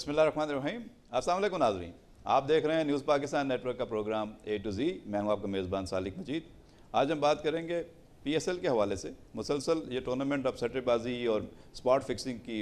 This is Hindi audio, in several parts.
बिस्मिल्लाहिर्रहमानिर्रहीम। अस्सलाम वालेकुम नाज़रीन, आप देख रहे हैं न्यूज़ पाकिस्तान नेटवर्क का प्रोग्राम A to Z। मैं हूं आपका मेज़बान सालिक मजीद। आज हम बात करेंगे PSL के हवाले से। मुसलसल ये टूर्नामेंट अब सट्टेबाजी और स्पॉट फिक्सिंग की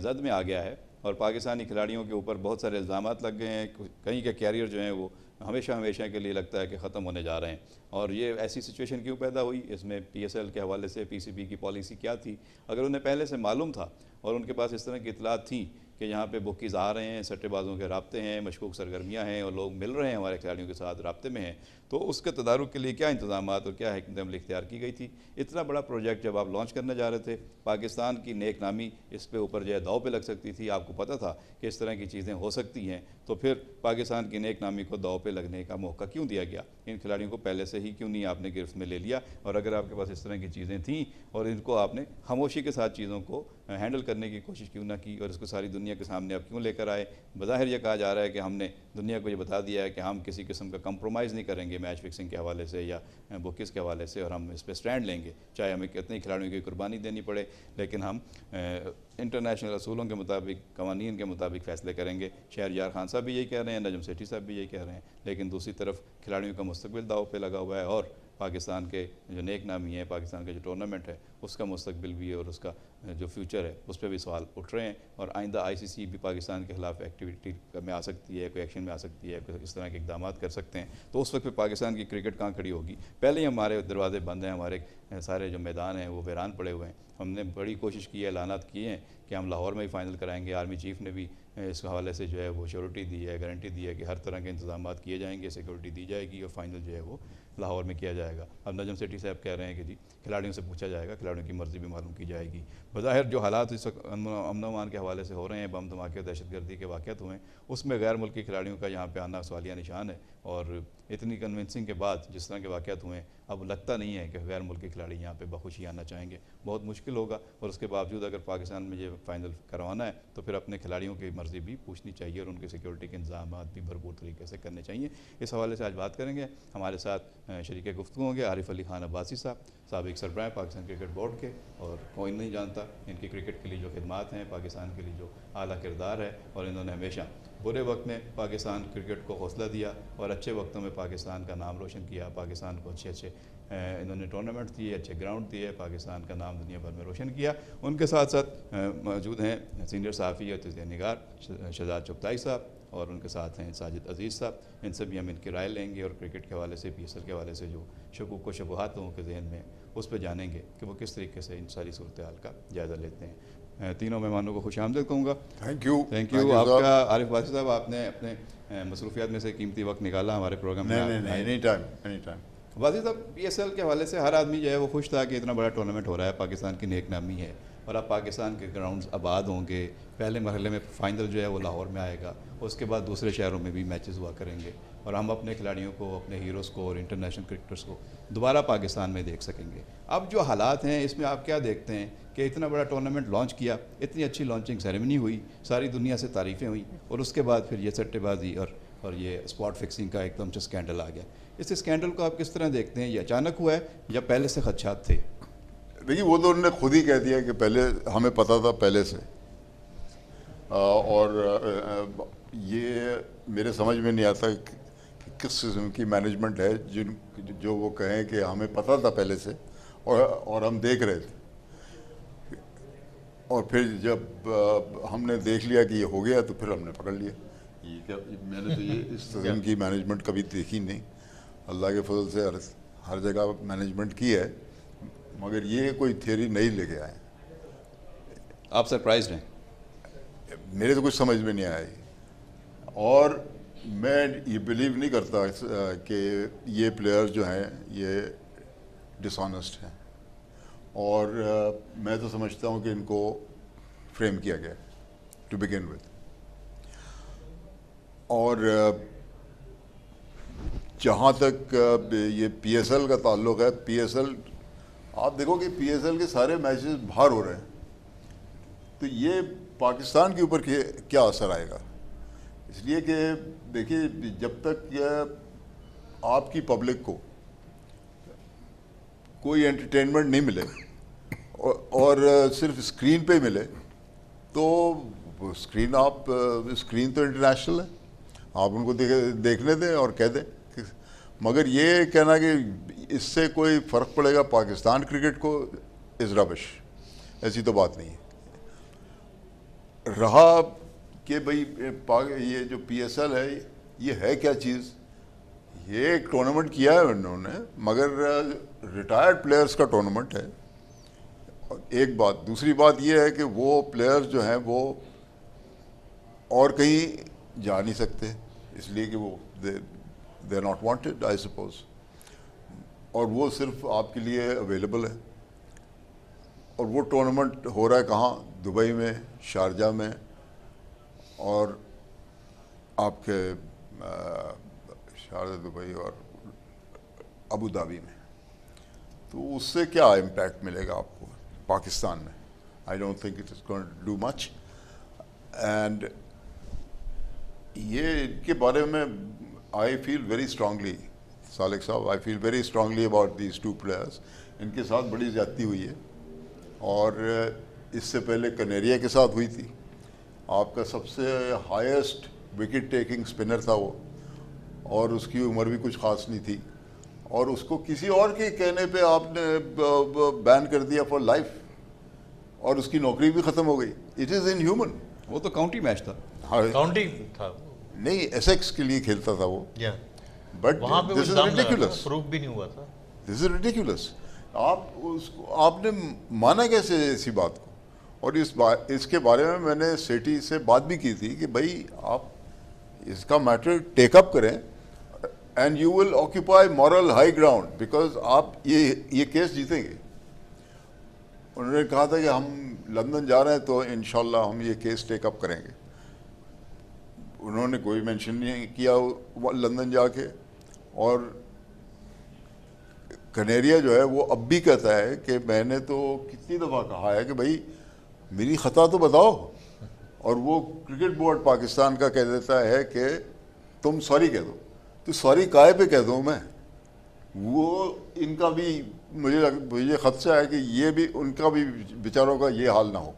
जद में आ गया है और पाकिस्तानी खिलाड़ियों के ऊपर बहुत सारे इल्ज़ाम लग गए हैं। कहीं के कैरियर जो हैं वो हमेशा के लिए लगता है कि ख़त्म होने जा रहे हैं। और ये ऐसी सिचुएशन क्यों पैदा हुई, इसमें PSL के हवाले से PCB की पॉलिसी क्या थी? अगर उन्हें पहले से मालूम था और उनके पास इस तरह की इतलात थी कि यहाँ पे बुकीज़ आ रहे हैं, सट्टेबाजों के राब्ते हैं, मशकूक सरगर्मियाँ हैं और लोग मिल रहे हैं हमारे खिलाड़ियों के साथ राब्ते में हैं, तो उसके तदारुक के लिए क्या इंतजाम और क्या हिकमत अमली इख्तियार की गई थी? इतना बड़ा प्रोजेक्ट जब आप लॉन्च करने जा रहे थे, पाकिस्तान की नेक नामी इस पे ऊपर जो है दाव पे लग सकती थी। आपको पता था कि इस तरह की चीज़ें हो सकती हैं, तो फिर पाकिस्तान की नेक नामी को दाव पे लगने का मौका क्यों दिया गया? इन खिलाड़ियों को पहले से ही क्यों नहीं आपने गिरफ्त में ले लिया? और अगर आपके पास इस तरह की चीज़ें थीं और इनको आपने खामोशी के साथ चीज़ों को हैंडल करने की कोशिश क्यों ना की और इसको सारी दुनिया के सामने आप क्यों लेकर आए? बज़ाहिर यह कहा जा रहा है कि हमने दुनिया को ये बता दिया है कि हम किसी किस्म का कंप्रोमाइज़ नहीं करेंगे मैच फिक्सिंग के हवाले से या बुकीज़ के हवाले से, और हम इस पर स्टैंड लेंगे चाहे हमें कितनी खिलाड़ियों की कुर्बानी देनी पड़े, लेकिन हम इंटरनेशनल असूलों के मुताबिक, कवानीन के मुताबिक फ़ैसले करेंगे। शहरयार खान साहब भी यही कह रहे हैं, नजम सेठी साहब भी यही कह रहे हैं, लेकिन दूसरी तरफ खिलाड़ियों का मुस्तकबिल दाव पे लगा हुआ है और पाकिस्तान के जो नेक नामी है, पाकिस्तान का जो टूर्नामेंट है उसका मुस्तकबिल भी और उसका जो फ्यूचर है उस पर भी सवाल उठ रहे हैं। और आइंदा ICC भी पाकिस्तान के ख़िलाफ़ एक्टिविटी में आ सकती है, कोई एक्शन में आ सकती है, कोई इस तरह के इकदाम कर सकते हैं, तो उस वक्त पाकिस्तान की क्रिकेट कहाँ खड़ी होगी? पहले ही हमारे दरवाजे बंद हैं, हमारे सारे जो मैदान हैं वो वीरान पड़े हुए हैं। हमने बड़ी कोशिश की है, ऐलानात किए हैं कि हम लाहौर में ही फ़ाइनल कराएंगे। आर्मी चीफ़ ने भी इस हवाले से जो है वो श्योरिटी दी है, गारंटी दी है कि हर तरह के इंतजाम किए जाएंगे, सिक्योरिटी दी जाएगी और फाइनल जो है वो लाहौर में किया जाएगा। अब नजम सेठी साहब कह रहे हैं कि जी खिलाड़ियों से पूछा जाएगा, खिलाड़ियों की मर्ज़ी भी मालूम की जाएगी। बज़ाहिर जो हालात इस वक्त अमन अमान के हवाले से हो रहे हैं, बम धमाके और दहशतगर्दी के वाक़यात हुए हैं, उसमें गैर मुल्की खिलाड़ियों का यहाँ पे आना सवालिया निशान है। और इतनी कन्विंसिंग के बाद जिस तरह के वाक़यात हुए हैं, अब लगता नहीं है कि गैर मुल्की खिलाड़ी यहाँ पे बखुशी आना चाहेंगे। बहुत मुश्किल होगा। और उसके बावजूद अगर पाकिस्तान में ये फ़ाइनल करवाना है तो फिर अपने खिलाड़ियों की मर्ज़ी भी पूछनी चाहिए और उनके सिक्योरिटी के इंतजाम भी भरपूर तरीके से करने चाहिए। इस हवाले से आज बात करेंगे। हमारे साथ शरीक गुफ्तगू होंगे आरिफ अली खान अब्बासी साहब, साबिक़ सरबराह पाकिस्तान क्रिकेट बोर्ड के, और कोई नहीं जानता इनकी क्रिकेट के लिए जो खिदमात हैं, पाकिस्तान के लिए जो आला किरदार है, और इन्होंने हमेशा बुरे वक्त में पाकिस्तान क्रिकेट को हौसला दिया और अच्छे वक्तों में पाकिस्तान का नाम रोशन किया। पाकिस्तान को अच्छे इन्होंने टूर्नामेंट दिए, अच्छे ग्राउंड दिए, पाकिस्तान का नाम दुनिया भर में रोशन किया। उनके साथ साथ मौजूद हैं सीनियर सहाफ़ी और तज़किया निगार शहजाद चुगताई साहब, और उनके साथ हैं साजिद अज़ीज़ साहब। इनसे भी हम इनकी राय लेंगे और क्रिकेट के हवाले से, PSL के हवाले से जो शकूक व शुबहात लोगों के जहन में उस पर जानेंगे कि वो किस तरीके से इन सारी सूरत हाल का जायज़ा लेते हैं। तीनों मेहमानों को खुश आमदीद कहूँगा। थैंक यू आपका आरिफ वासी साहब, आपने अपने मसरूफियात में से कीमती वक्त निकाला हमारे प्रोग्राम में। एनी टाइम वासी साहब, PSL के हवाले से हर आदमी जो है वो खुश था कि इतना बड़ा टूर्नामेंट हो रहा है, पाकिस्तान की नेक नामी है और अब पाकिस्तान के ग्राउंड्स आबाद होंगे। पहले मरहले में फ़ाइनल जो है वो लाहौर में आएगा, उसके बाद दूसरे शहरों में भी मैचेस हुआ करेंगे और हम अपने खिलाड़ियों को, अपने हीरोज़ को और इंटरनेशनल क्रिकेटर्स को दोबारा पाकिस्तान में देख सकेंगे। अब जो हालात हैं इसमें आप क्या देखते हैं कि इतना बड़ा टूर्नामेंट लॉन्च किया, इतनी अच्छी लॉन्चिंग सेरेमनी हुई, सारी दुनिया से तारीफ़ें हुई, और उसके बाद फिर ये सट्टेबाजी और ये स्पॉट फिक्सिंग का एकदम से स्कैंडल आ गया। इस स्कैंडल को आप किस तरह देखते हैं? ये अचानक हुआ है या पहले से खदशात थे? देखिए, वो तो उन्होंने खुद ही कह दिया कि पहले हमें पता था पहले से, और ये मेरे समझ में नहीं आता कि किस किस्म की मैनेजमेंट है जो वो कहें कि हमें पता था पहले से और हम देख रहे थे, और फिर जब हमने देख लिया कि ये हो गया तो फिर हमने पकड़ लिया। ये क्या, मैंने तो ये इस किस्म की मैनेजमेंट कभी देखी नहीं। अल्लाह के फजल से हर जगह मैनेजमेंट की है, मगर ये कोई थियरी नहीं लेके आए। आप सरप्राइज्ड हैं? मेरे तो कुछ समझ में नहीं आया, और मैं ये बिलीव नहीं करता कि ये प्लेयर्स जो हैं ये डिसऑनेस्ट हैं, और मैं तो समझता हूँ कि इनको फ्रेम किया गया टू बिगिन विद। और जहाँ तक ये PSL का ताल्लुक़ है, PSL आप देखो कि PSL के सारे मैचेस बाहर हो रहे हैं, तो ये पाकिस्तान के ऊपर क्या असर आएगा? इसलिए कि देखिए, जब तक आपकी पब्लिक को कोई एंटरटेनमेंट नहीं मिले और सिर्फ स्क्रीन पे मिले, तो स्क्रीन तो इंटरनेशनल है, आप उनको देखने दें और कह दें मगर ये कहना कि इससे कोई फ़र्क पड़ेगा पाकिस्तान क्रिकेट को इज़ रबिश, ऐसी तो बात नहीं है। रहा कि भाई ये जो PSL है ये है क्या चीज़, ये एक टूर्नामेंट किया है उन्होंने मगर रिटायर्ड प्लेयर्स का टूर्नामेंट है, एक बात। दूसरी बात ये है कि वो प्लेयर्स जो हैं वो और कहीं जा नहीं सकते इसलिए कि वो they are not wanted I suppose, और वो सिर्फ आपके लिए अवेलेबल है। और वो टूर्नामेंट हो रहा है कहाँ, दुबई में, शारजा में और आपके शारजा, दुबई और अबू धाबी में। तो उससे क्या इम्पैक्ट मिलेगा आपको पाकिस्तान में? I don't think it is going to do much. And ये इनके बारे में I feel very strongly, Salik साहब, I feel very strongly about these two players. इनके साथ बड़ी ज़्यादती हुई है और इससे पहले कनेरिया के साथ हुई थी। आपका सबसे हाईएस्ट विकेट टेकिंग स्पिनर था वो, और उसकी उम्र भी कुछ ख़ास नहीं थी, और उसको किसी और के कहने पे आपने बैन कर दिया फॉर लाइफ, और उसकी नौकरी भी ख़त्म हो गई। It is inhuman. वो तो काउंटी मैच था। हाँ, काउंटी था नहीं, एसेक्स के लिए खेलता था वो, बट वहाँ पे दिस इज रिडिकुलस, प्रूफ भी नहीं हुआ था। This is ridiculous. आप उसको आपने माना कैसे ऐसी बात को? और इसके बारे में मैंने सेठी से बात भी की थी कि भाई आप इसका मैटर टेकअप करें and you will occupy moral high ground, because आप ये केस जीतेंगे। उन्होंने कहा था कि हम लंदन जा रहे हैं तो इंशाल्लाह हम ये केस टेकअप करेंगे। उन्होंने कोई मेंशन नहीं किया लंदन जाके, और कनेरिया जो है वो अब भी कहता है कि मैंने तो कितनी दफ़ा कहा है कि भाई मेरी ख़ता तो बताओ, और वो क्रिकेट बोर्ड पाकिस्तान का कह देता है कि तुम सॉरी कह दो। तो सॉरी काहे पे कह दूँ मैं? वो इनका भी मुझे खदशा है कि ये भी उनका भी बेचारों का ये हाल ना हो।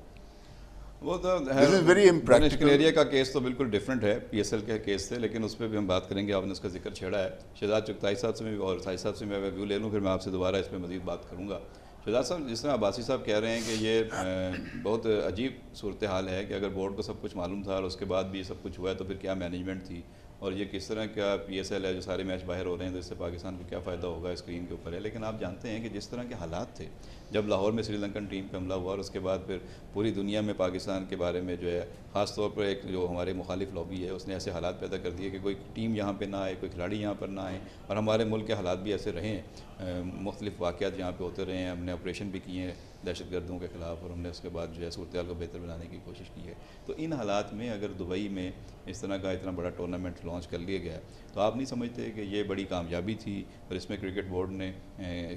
वो तो This is very impractical. Kaneria का केस तो बिल्कुल डिफरेंट है PSL के केस से, लेकिन उस पर भी हम बात करेंगे। आपने उसका जिक्र छेड़ा है। शहजाद चुगताई साहब से भी, और साई साहब से मैं व्यू ले लूँ, फिर मैं आपसे दोबारा इस पर मज़ीद बात करूँगा। शहजाद साहब, जिस तरह अब्बासी साहब कह रहे हैं कि ये बहुत अजीब सूरत हाल है कि अगर बोर्ड को सब कुछ मालूम था और उसके बाद भी सब कुछ हुआ है तो फिर क्या मैनेजमेंट थी, और ये किस तरह का PSL है जो सारे मैच बाहर हो रहे हैं, तो इससे पाकिस्तान को क्या फ़ायदा होगा स्क्रीन के ऊपर है। लेकिन आप जानते हैं कि जिस तरह के हालात थे जब लाहौर में श्रीलंकन टीम पे हमला हुआ, और उसके बाद फिर पूरी दुनिया में पाकिस्तान के बारे में जो है, ख़ास तौर पर एक जो हमारे मुखालिफ लॉबी है उसने ऐसे हालात पैदा कर दिए कि कोई टीम यहाँ पे ना आए, कोई खिलाड़ी यहाँ पर ना आए, और हमारे मुल्क के हालात भी ऐसे रहे हैं, मुख्तलिफ वाक़यात यहाँ पे होते रहे हैं। हमने ऑपरेशन भी किए हैं दहशतगर्दों के ख़िलाफ़, और हमने उसके बाद जो है सूरत हाल को बेहतर बनाने की कोशिश की है। तो इन हालात में अगर दुबई में इस तरह का इतना बड़ा टूर्नामेंट लॉन्च कर लिया गया, तो आप नहीं समझते कि ये बड़ी कामयाबी थी, और इसमें क्रिकेट बोर्ड ने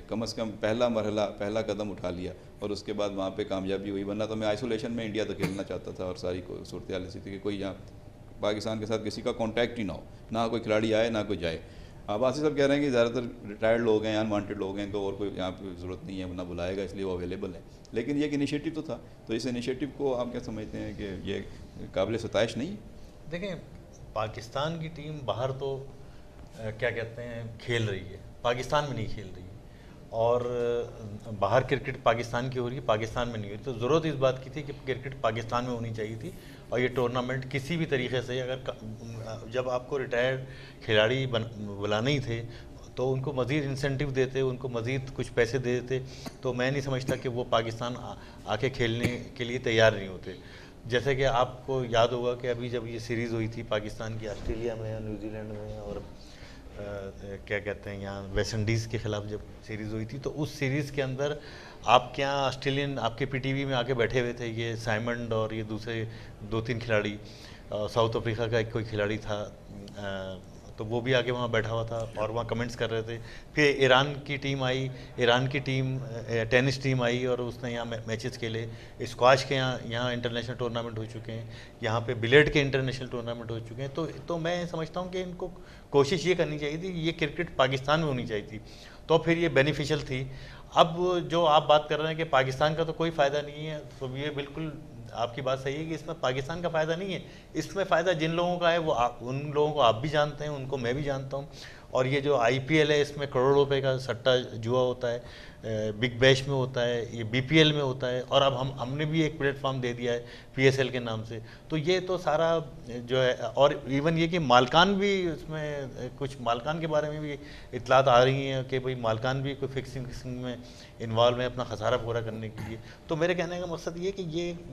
कम से कम पहला मरहला, पहला कदम उठा लिया, और उसके बाद वहाँ पे कामयाबी हुई। वरना तो मैं आइसोलेशन में इंडिया तो खेलना चाहता था, और सारी सूरत हाल ऐसी थी कि कोई यहाँ पाकिस्तान के साथ किसी का कॉन्टैक्ट ही ना हो, ना कोई खिलाड़ी आए ना कोई जाए। अब्बासी साहब कह रहे हैं कि ज़्यादातर रिटायर्ड लोग हैं, अनवांटेड लोग हैं, तो और कोई यहाँ पर ज़रूरत नहीं है, ना बुलाएगा, इसलिए वो अवेलेबल है। लेकिन ये एक इनिशिएटिव तो था, तो इस इनिशिएटिव को आप क्या समझते हैं कि ये काबिल सताइश नहीं? देखें, पाकिस्तान की टीम बाहर तो क्या कहते हैं खेल रही है, पाकिस्तान में नहीं खेल रही है, और बाहर क्रिकेट पाकिस्तान की हो रही है, पाकिस्तान में नहीं हो रही। तो ज़रूरत इस बात की थी कि क्रिकेट पाकिस्तान में होनी चाहिए थी, और ये टूर्नामेंट किसी भी तरीके से, अगर जब आपको रिटायर्ड खिलाड़ी बुलाने ही थे तो उनको मज़ीद इंसेंटिव देते, उनको मज़ीद कुछ पैसे दे देते, तो मैं नहीं समझता कि वो पाकिस्तान आके खेलने के लिए तैयार नहीं होते। जैसे कि आपको याद होगा कि अभी जब ये सीरीज़ हुई थी पाकिस्तान की ऑस्ट्रेलिया में या न्यूजीलैंड में, और क्या कहते हैं यहाँ वेस्ट इंडीज़ के ख़िलाफ़ जब सीरीज़ हुई थी, तो उस सीरीज़ के अंदर आपके यहाँ ऑस्ट्रेलियन आपके PTV में आके बैठे हुए थे ये साइमंड और ये दूसरे 2-3 खिलाड़ी, साउथ अफ्रीका का एक कोई खिलाड़ी था, तो वो भी आके वहाँ बैठा हुआ था और वहाँ कमेंट्स कर रहे थे। फिर ईरान की टीम आई, ईरान की टीम टेनिस टीम आई, और उसने यहाँ मैचेस खेले। स्क्वाश के यहाँ इंटरनेशनल टूर्नामेंट हो चुके हैं, यहाँ पे बिलियर्ड के इंटरनेशनल टूर्नामेंट हो चुके हैं। तो मैं समझता हूँ कि इनको कोशिश ये करनी चाहिए थी, ये क्रिकेट पाकिस्तान में होनी चाहिए थी, तो फिर ये बेनिफिशियल थी। अब जो आप बात कर रहे हैं कि पाकिस्तान का तो कोई फ़ायदा नहीं है, तो ये बिल्कुल आपकी बात सही है कि इसमें पाकिस्तान का फ़ायदा नहीं है, इसमें फ़ायदा जिन लोगों का है वो उन लोगों को आप भी जानते हैं, उनको मैं भी जानता हूँ। और ये जो IPL है इसमें करोड़ों रुपए का सट्टा जुआ होता है, बिग बैश में होता है, ये BPL में होता है, और अब हमने भी एक प्लेटफॉर्म दे दिया है PSL के नाम से। तो ये तो सारा जो है, और इवन ये कि मालकान भी उसमें, कुछ मालकान के बारे में भी इतलात आ रही हैं कि भाई मालकान भी कोई फिक्सिंग में इन्वॉल्व है अपना खसारा पूरा करने के लिए। तो मेरे कहने का मकसद ये कि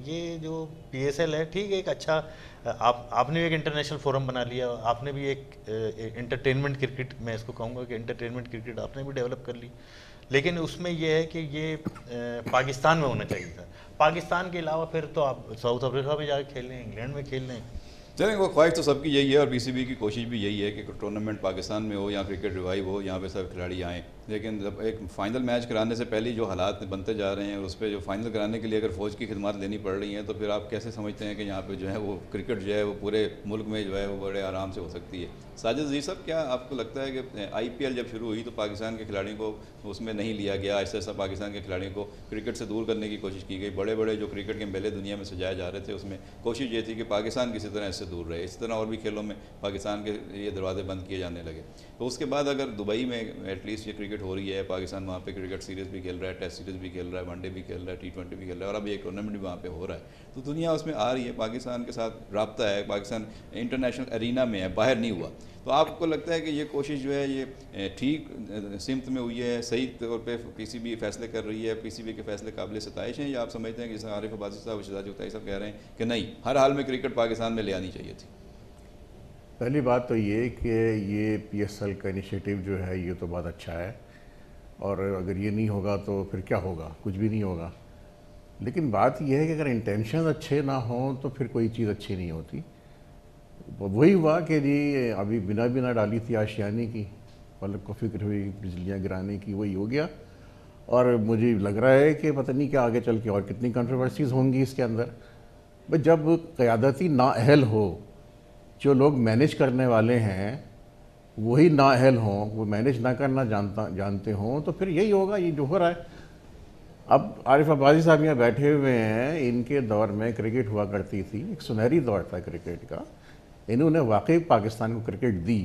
ये जो PSL है, ठीक है, एक अच्छा, आपने भी एक इंटरनेशनल फोरम बना लिया, आपने भी एक इंटरटेनमेंट क्रिकेट, मैं इसको कहूँगा कि इंटरटेनमेंट क्रिकेट आपने भी डेवलप कर ली, लेकिन उसमें यह है कि ये पाकिस्तान में होना चाहिए था। पाकिस्तान के अलावा फिर तो आप साउथ अफ्रीका में जाकर खेल लें, इंग्लैंड में खेल लें। चलें, वो ख्वाहिश तो सबकी यही है, और PCB की कोशिश भी यही है कि टूर्नामेंट पाकिस्तान में हो, यहाँ क्रिकेट रिवाइव हो, यहाँ पे सब खिलाड़ी आएँ। लेकिन जब एक फ़ाइनल मैच कराने से पहले जो हालात बनते जा रहे हैं, और उस पर जो फाइनल कराने के लिए अगर फ़ौज की खिदमत लेनी पड़ रही हैं, तो फिर आप कैसे समझते हैं कि यहाँ पे जो है वो क्रिकेट जो है वो पूरे मुल्क में जो है वो बड़े आराम से हो सकती है। साजिद जी साहब, क्या आपको लगता है कि IPL जब शुरू हुई तो पाकिस्तान के खिलाड़ियों को उसमें नहीं लिया गया, ऐसा ऐसा पाकिस्तान के खिलाड़ियों को क्रिकेट से दूर करने की कोशिश की गई? बड़े बड़े जो क्रिकेट के मेले दुनिया में सजाए जा रहे थे, उसमें कोशिश ये थी कि पाकिस्तान किसी तरह इससे दूर रहे। इसी तरह और भी खेलों में पाकिस्तान के ये दरवाजे बंद किए जाने लगे। तो उसके बाद अगर दुबई में एटलीस्ट ये क्रिकेट हो रही है, पाकिस्तान वहाँ पे क्रिकेट सीरीज़ भी खेल रहा है, टेस्ट सीरीज़ भी खेल रहा है, वनडे भी खेल रहा है, T20 भी खेल रहा है, और अभी एक टूर्नामेंट भी वहाँ पे हो रहा है, तो दुनिया उसमें आ रही है, पाकिस्तान के साथ रब्ता है, पाकिस्तान इंटरनेशनल अरीना में है, बाहर नहीं हुआ। तो आपको लगता है कि ये कोशिश जो है ये ठीक सिमत में हुई है, सही तौर पे PCB फैसले कर रही है, PCB के फैसले काबिल सताइश हैं, या आप समझते हैं कि जैसे आरिफ अब्बासी साहब, शहजाद उताई साहब कह रहे हैं कि नहीं, हर हाल में क्रिकेट पाकिस्तान में ले आनी चाहिए थी? पहली बात तो ये कि ये PSL का इनिशिएटिव जो है ये तो बहुत अच्छा है, और अगर ये नहीं होगा तो फिर क्या होगा? कुछ भी नहीं होगा। लेकिन बात यह है कि अगर इंटेंशन अच्छे ना हों तो फिर कोई चीज़ अच्छी नहीं होती। वही हुआ कि जी अभी बिना डाली थी आशियानी की, पलक को फिक्र हुई बिजलियाँ गिराने की, वही हो गया। और मुझे लग रहा है कि पता नहीं क्या आगे चल के और कितनी कंट्रोवर्सीज़ होंगी इसके अंदर। बस जब क़यादती नाअहल हो, जो लोग मैनेज करने वाले हैं वही नाअहल हों, वो मैनेज ना करना जानते हों, तो फिर यही होगा ये जो हो रहा है। अब आरिफ अब्बासी साहब यहाँ बैठे हुए हैं, इनके दौर में क्रिकेट हुआ करती थी, एक सुनहरी दौर था क्रिकेट का। इन्होंने वाकई पाकिस्तान को क्रिकेट दी,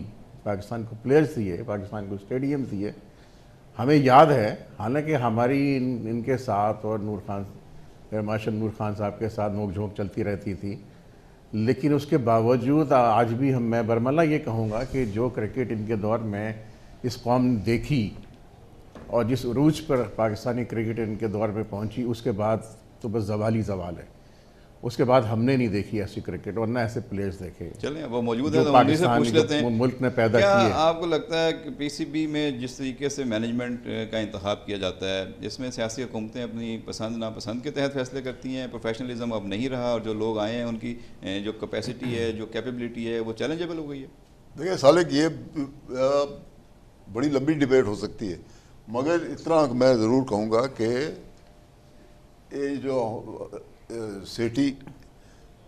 पाकिस्तान को प्लेयर्स दिए, पाकिस्तान को स्टेडियम दिए। हमें याद है, हालांकि हमारी इनके साथ और नूर खान, मार्शल नूर खान साहब के साथ नोक-झोंक चलती रहती थी, लेकिन उसके बावजूद आज भी मैं बरमला ये कहूँगा कि जो क्रिकेट इनके दौर में इस कौम ने देखी और जिस उरूज पर पाकिस्तानी क्रिकेट इनके दौर में पहुँची, उसके बाद तो बस ज़वाल ही ज़वाल है। उसके बाद हमने नहीं देखी ऐसी क्रिकेट और ना ऐसे प्लेयर्स देखे। चलें, वो मौजूद है तो उन्हीं से पूछ लेते हैं, मुल्क ने पैदा क्या किए। आपको लगता है कि PCB में जिस तरीके से मैनेजमेंट का इंतखाब किया जाता है, इसमें सियासी हुकूमतें अपनी पसंद नापसंद के तहत फैसले करती हैं, प्रोफेशनलिज्म अब नहीं रहा, और जो लोग आए हैं उनकी जो कैपेसिटी है, जो कैपेबिलिटी है, वो चैलेंजेबल हो गई है? देखिए सालिक, ये बड़ी लंबी डिबेट हो सकती है, मगर इतना मैं ज़रूर कहूँगा कि ये जो सेठी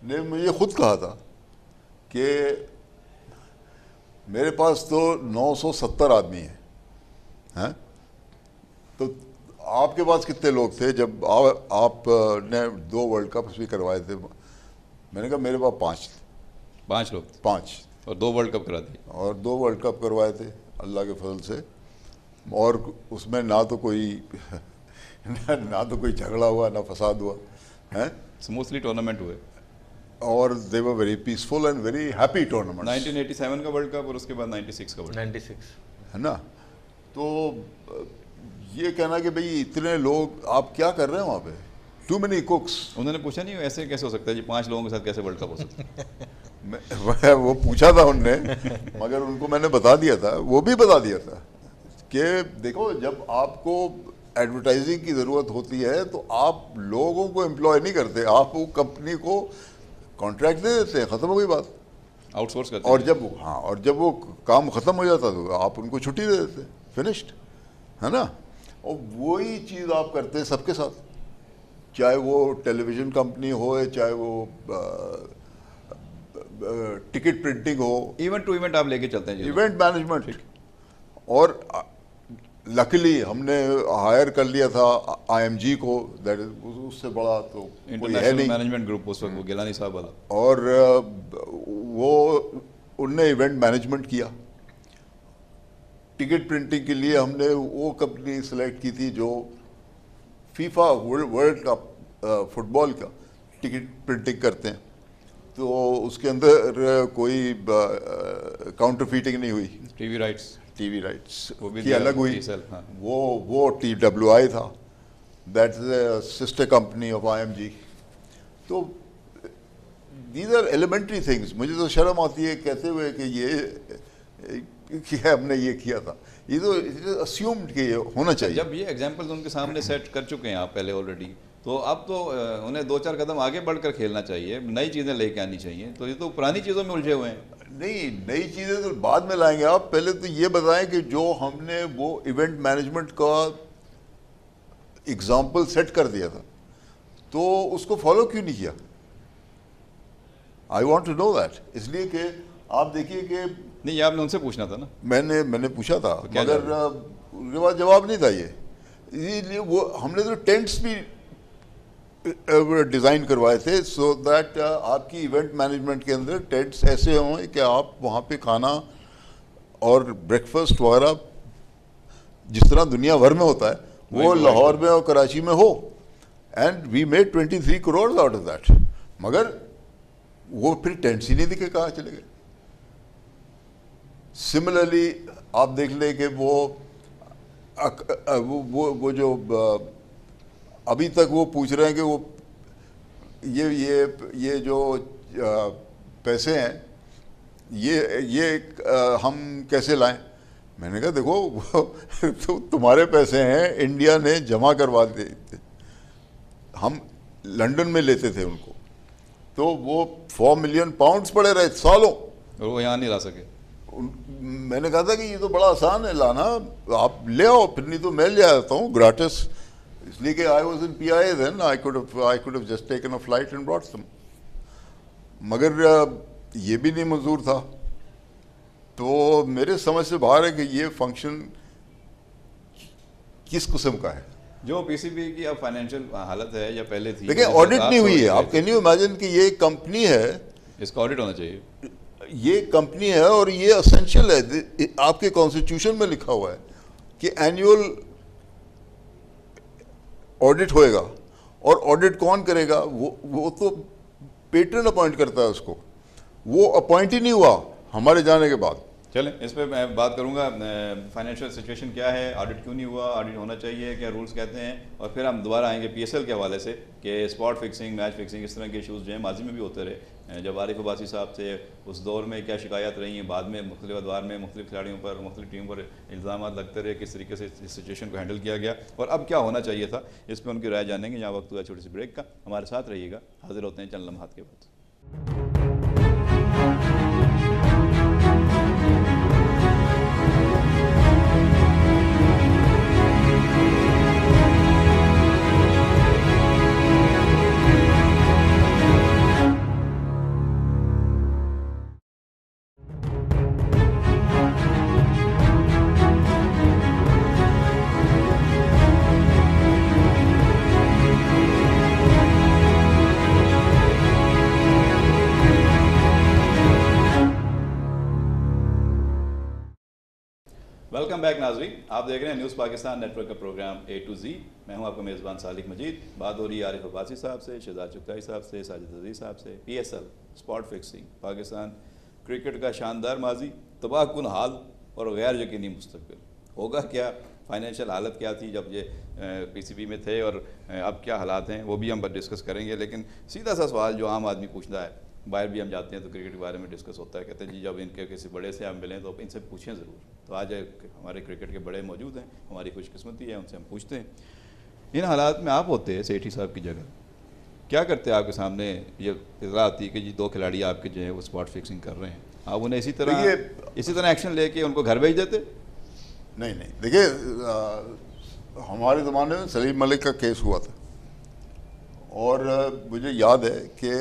ने मुझे खुद कहा था कि मेरे पास तो 970 आदमी हैं, तो आपके पास कितने लोग थे जब आपने 2 वर्ल्ड कप्स भी करवाए थे? मैंने कहा मेरे पास 5 लोग थे, 5 और 2 वर्ल्ड कप करा दिए, और 2 वर्ल्ड कप करवाए थे अल्लाह के फजल से, और उसमें ना तो कोई झगड़ा हुआ, ना फसाद हुआ है, स्मूथली टूर्नामेंट हुए, और they were very peaceful and very happy tournament. 1987 का वर्ल्ड कप और उसके बाद 96 का वर्ल्ड कप, 96 है ना। तो ये कहना कि भाई इतने लोग आप क्या कर रहे हैं वहाँ पे, टू मेनी कुक्स। उन्होंने पूछा नहीं ऐसे कैसे हो सकता है जी, 5 लोगों के साथ कैसे वर्ल्ड कप हो सकता है? वो पूछा था उनने, मगर उनको मैंने बता दिया था, वो भी बता दिया था कि देखो, जब आपको एडवर्टाइजिंग की ज़रूरत होती है तो आप लोगों को एम्प्लॉय नहीं करते, आप वो कंपनी को कॉन्ट्रैक्ट दे देते हैं, ख़त्म हो गई बात, आउटसोर्स करते और हैं। जब वो काम ख़त्म हो जाता तो आप उनको छुट्टी दे देते, फिनिश्ड, है ना। और वही चीज़ आप करते हैं सबके साथ, चाहे वो टेलीविज़न कंपनी हो, चाहे वो टिकट प्रिंटिंग हो, इवेंट टू इवेंट आप लेके चलते हैं जी, इवेंट मैनेजमेंट। और लकीली हमने हायर कर लिया था IMG को, दैट इज उससे बड़ा तो कोई है इंटरनेशनल नहीं। मैनेजमेंट ग्रुप उस वक्त वो गिलानी साहब वाला। और वो उनने इवेंट मैनेजमेंट किया। टिकट प्रिंटिंग के लिए हमने वो कंपनी सेलेक्ट की थी जो फीफा वर्ल्ड कप फुटबॉल का टिकट प्रिंटिंग करते हैं, तो उसके अंदर कोई काउंटरफीटिंग नहीं हुई। टीवी राइट्स टीवी राइट्स वो भी की अलग हुई। TCL, हाँ। वो TWI था, that is sister company of IMG। तो दीज आर एलिमेंट्री थिंग्स। मुझे तो शर्म आती है कहते हुए कि ये क्या हमने ये किया था। ये तो अस्यूम्ड कि ये होना चाहिए। जब ये एग्जाम्पल्स उनके सामने सेट कर चुके हैं आप पहले ऑलरेडी, तो अब तो उन्हें 2-4 कदम आगे बढ़कर खेलना चाहिए, नई चीज़ें लेके आनी चाहिए। तो ये तो पुरानी चीज़ों में उलझे हुए हैं। नहीं, नई चीज़ें तो बाद में लाएंगे। आप पहले तो ये बताएं कि जो हमने वो इवेंट मैनेजमेंट का एग्जाम्पल सेट कर दिया था, तो उसको फॉलो क्यों नहीं किया? I want to know that. इसलिए कि आप देखिए कि नहीं, ये आपने उनसे पूछना था ना। मैंने पूछा था, तो क्या मगर उनके पास जवाब नहीं था। ये वो हमने तो टेंट्स भी डिज़ाइन करवाए थे, सो दैट आपकी इवेंट मैनेजमेंट के अंदर टेंट्स ऐसे हों कि आप वहाँ पे खाना और ब्रेकफास्ट वगैरह जिस तरह दुनिया भर में होता है वो लाहौर में और कराची में हो। And we made 23 crore out of that. मगर वो फिर टेंट्स ही नहीं दिखे, कहाँ चले गए। सिमिलरली आप देख लें कि वो जो अभी तक वो पूछ रहे हैं कि वो ये जो पैसे हैं ये हम कैसे लाएं। मैंने कहा देखो तो तुम्हारे पैसे हैं, इंडिया ने जमा करवा दिए थे, हम लंदन में लेते थे उनको, तो वो 4 मिलियन पाउंड्स पड़े रहे सालों, और वो यहाँ नहीं ला सके। मैंने कहा था कि ये तो बड़ा आसान है लाना, आप ले आओ, फिर नहीं तो मैं ले आता हूँ ग्राटिस। इसलिए कि I was in PIA then, I could have just taken a flight and brought some. मगर ये भी नहीं मंजूर था। तो मेरे समझ से बाहर है कि ये फंक्शन किस किस्म का है। जो PCB की अब फाइनेंशियल हालत है या पहले थी, देखिए ऑडिट नहीं हुई है। आप कैन यू इमेजिन कि ये कंपनी है, इसका ऑडिट होना चाहिए। ये कंपनी है और ये असेंशियल है। आपके कॉन्स्टिट्यूशन में लिखा हुआ है कि एनुअल ऑडिट होएगा। और ऑडिट कौन करेगा? वो तो पेट्रन अपॉइंट करता है उसको। वो अपॉइंट ही नहीं हुआ हमारे जाने के बाद। चलें, इस पर मैं बात करूंगा। फाइनेंशियल सिचुएशन क्या है, ऑडिट क्यों नहीं हुआ, ऑडिट होना चाहिए, क्या रूल्स कहते हैं, और फिर हम दोबारा आएंगे PSL के हवाले से कि स्पॉट फिक्सिंग, मैच फिक्सिंग, इस तरह के इशूज़ जो हैं माजी में भी होते रहे। जब आरिफ अब्बासी साहब थे उस दौर में क्या शिकायत रही हैं, बाद में मुख्तलिफ अदवार में मुख्तलिफ खिलाड़ियों पर, मुख्तलिफ टीमों पर इल्ज़ाम लगते रहे, किस तरीके से इस सिचुएशन को हैंडल किया गया और अब क्या होना चाहिए था, इस पर उनकी राय जानेंगे। यहाँ वक्त हुआ छोटी सी ब्रेक का, हमारे साथ रहिएगा। हाजिर होते हैं चंद लम्हात के बाद। वेलकम बैक नाजरीन, आप देख रहे हैं न्यूज़ पाकिस्तान नेटवर्क का प्रोग्राम A to Z। मैं हूं आपका मेज़बान सालिक मजीद। बात हो रही है आरिफ अब्बासी साहब से, शहजाद चुगताई साहब से, साजिद अजीज़ साहब से। PSL spot fixing, Pakistan cricket का शानदार माजी, तबाहकुन हाल और गैर यकीनी मुस्तकबिल। होगा क्या, फाइनेंशियल हालत क्या थी जब ये PCB में थे और अब क्या हालात हैं, वो भी हम डिस्कस करेंगे। लेकिन सीधा सा सवाल जो आम आदमी पूछता है, बाहर भी हम जाते हैं तो क्रिकेट के बारे में डिस्कस होता है, कहते हैं जी जब इनके किसी बड़े से हम मिलें तो इनसे पूछें ज़रूर। तो आज हमारे क्रिकेट के बड़े मौजूद हैं, हमारी खुशकिस्मती है, उनसे हम पूछते हैं इन हालात में आप होते हैं सेठी साहब की जगह, क्या करते हैं? आपके सामने ये इतला आती है कि जी 2 खिलाड़ी आपके जो है वो स्पॉट फिक्सिंग कर रहे हैं, आप उन्हें इसी तरह एक्शन लेके उनको घर भेज देते? नहीं, देखिए हमारे ज़माने में सलीम मलिक का केस हुआ था और मुझे याद है कि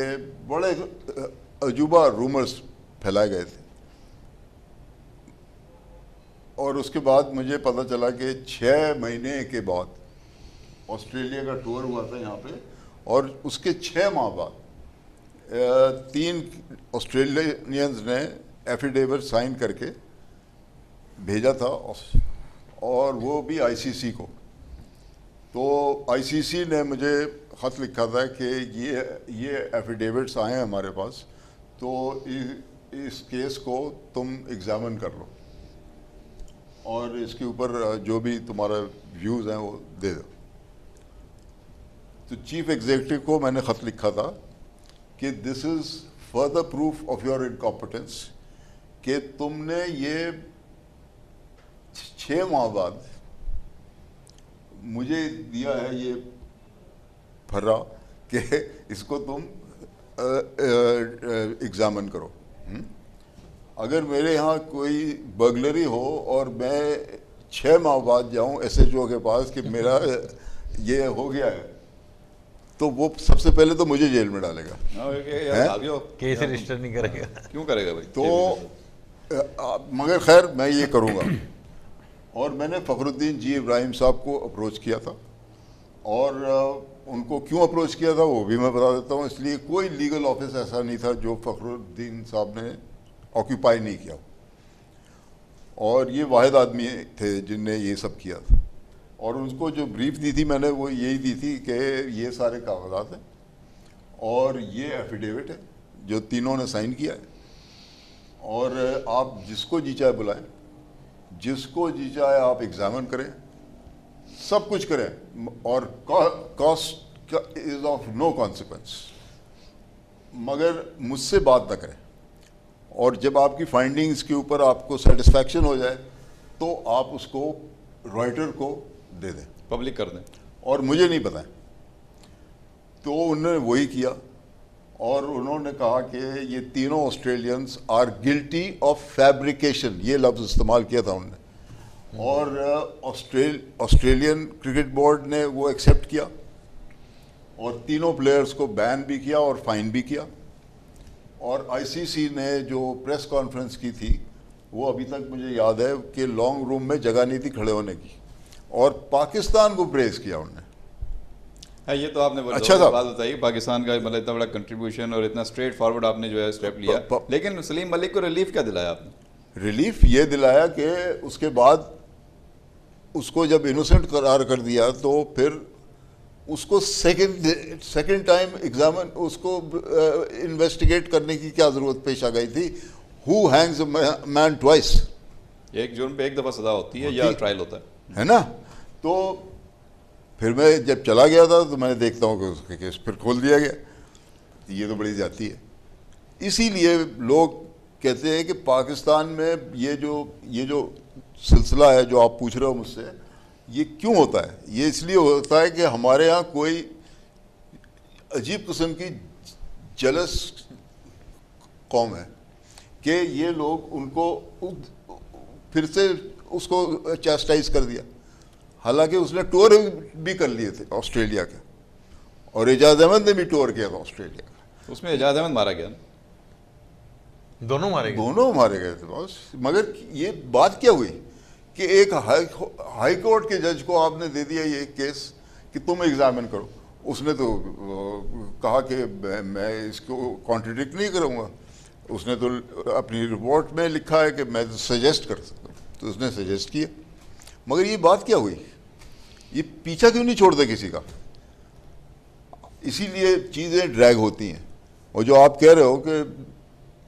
बड़े अजूबा रूमर्स फैलाए गए थे। और उसके बाद मुझे पता चला कि 6 महीने के बाद ऑस्ट्रेलिया का टूर हुआ था यहाँ पे, और उसके 6 माह बाद 3 ऑस्ट्रेलियंस ने एफिडेविट साइन करके भेजा था, और वो भी आईसीसी को। तो आईसीसी ने मुझे ख़त लिखा था कि ये एफिडेविट्स आए हैं हमारे पास, तो इस केस को तुम एग्ज़ामिन कर लो और इसके ऊपर जो भी तुम्हारा व्यूज़ हैं वो दे दो। तो चीफ एग्जीक्यूटिव को मैंने ख़त लिखा था कि this is further proof of your incompetence, कि तुमने ये 6 माह बाद मुझे दिया है ये फर्रा कि इसको तुम एग्ज़ामिन करो। अगर मेरे यहाँ कोई बर्गलरी हो और मैं 6 माह बाद जाऊँ SHO के पास कि मेरा ये हो गया है, तो वो सबसे पहले तो मुझे जेल में डालेगा। केस रजिस्टर नहीं करेगा। क्यों करेगा भाई? तो मगर खैर मैं ये करूँगा। और मैंने फ़खरुद्दीन जी इब्राहिम साहब को अप्रोच किया था, और उनको क्यों अप्रोच किया था वो भी मैं बता देता हूँ। इसलिए कोई लीगल ऑफिस ऐसा नहीं था जो फ़खरुद्दीन साहब ने ऑक्यूपाई नहीं किया, और ये वाहिद आदमी थे जिनने ये सब किया था। और उनको जो ब्रीफ दी थी मैंने वो यही दी थी कि ये सारे कागजात हैं और ये एफिडेविट है जो तीनों ने साइन किया है, और आप जिसको जी चाहे बुलाएं, जिसको जी चाहे आप एग्जामिन करें, सब कुछ करें, और cost is of no consequence, मगर मुझसे बात ना करें। और जब आपकी फाइंडिंग्स के ऊपर आपको सेटिस्फैक्शन हो जाए तो आप उसको रॉयटर को दे दें, पब्लिक कर दें, और मुझे नहीं बताएं। तो उन्होंने वही किया, और उन्होंने कहा कि ये तीनों Australians are guilty of fabrication, ये लफ्ज़ इस्तेमाल किया था उन्होंने। और ऑस्ट्रेलियन क्रिकेट बोर्ड ने वो एक्सेप्ट किया, और तीनों प्लेयर्स को बैन भी किया और फाइन भी किया। और आईसीसी ने जो प्रेस कॉन्फ्रेंस की थी वो अभी तक मुझे याद है कि लॉन्ग रूम में जगह नहीं थी खड़े होने की, और पाकिस्तान को प्रेस किया उन्होंने। है ये तो आपने अच्छा था। बात बताई पाकिस्तान का, मतलब इतना बड़ा कंट्रीब्यूशन और इतना स्ट्रेट फॉरवर्ड आपने जो है स्टेप लिया। लेकिन सलीम मलिक को रिलीफ क्या दिलाया आपने? रिलीफ ये दिलाया कि उसके बाद उसको जब इनोसेंट करार कर दिया तो फिर उसको सेकंड टाइम एग्जामिन, उसको इन्वेस्टिगेट करने की क्या ज़रूरत पेश आ गई थी? Who Hanks a man twice? एक जुर्म पे एक दफ़ा सज़ा होती है या ट्रायल होता है ना? तो फिर मैं जब चला गया था तो मैंने देखता हूँ कि उसका केस फिर खोल दिया गया। ये तो बड़ी ज़्यादती है। इसीलिए लोग कहते हैं कि पाकिस्तान में ये जो सिलसिला है जो आप पूछ रहे हो मुझसे, ये क्यों होता है? ये इसलिए होता है कि हमारे यहाँ कोई अजीब किस्म की जलस कौम है कि ये लोग उनको फिर से उसको चैस्टाइज कर दिया। हालांकि उसने टूर भी कर लिए थे ऑस्ट्रेलिया के, और एजाज अहमद ने भी टूर किया था ऑस्ट्रेलिया का। उसमें एजाज अहमद मारा गया, दोनों मारे गए थे बॉस। मगर ये बात क्या हुई कि एक हाई कोर्ट के जज को आपने दे दिया ये केस कि तुम एग्जामिन करो। उसने तो कहा कि मैं इसको कॉन्ट्रडिक्ट नहीं करूँगा। उसने तो अपनी रिपोर्ट में लिखा है कि मैं सजेस्ट कर सकता हूँ, तो उसने सजेस्ट किया। मगर ये बात क्या हुई? ये पीछा क्यों नहीं छोड़ते किसी का? इसीलिए चीज़ें ड्रैग होती हैं। और जो आप कह रहे हो कि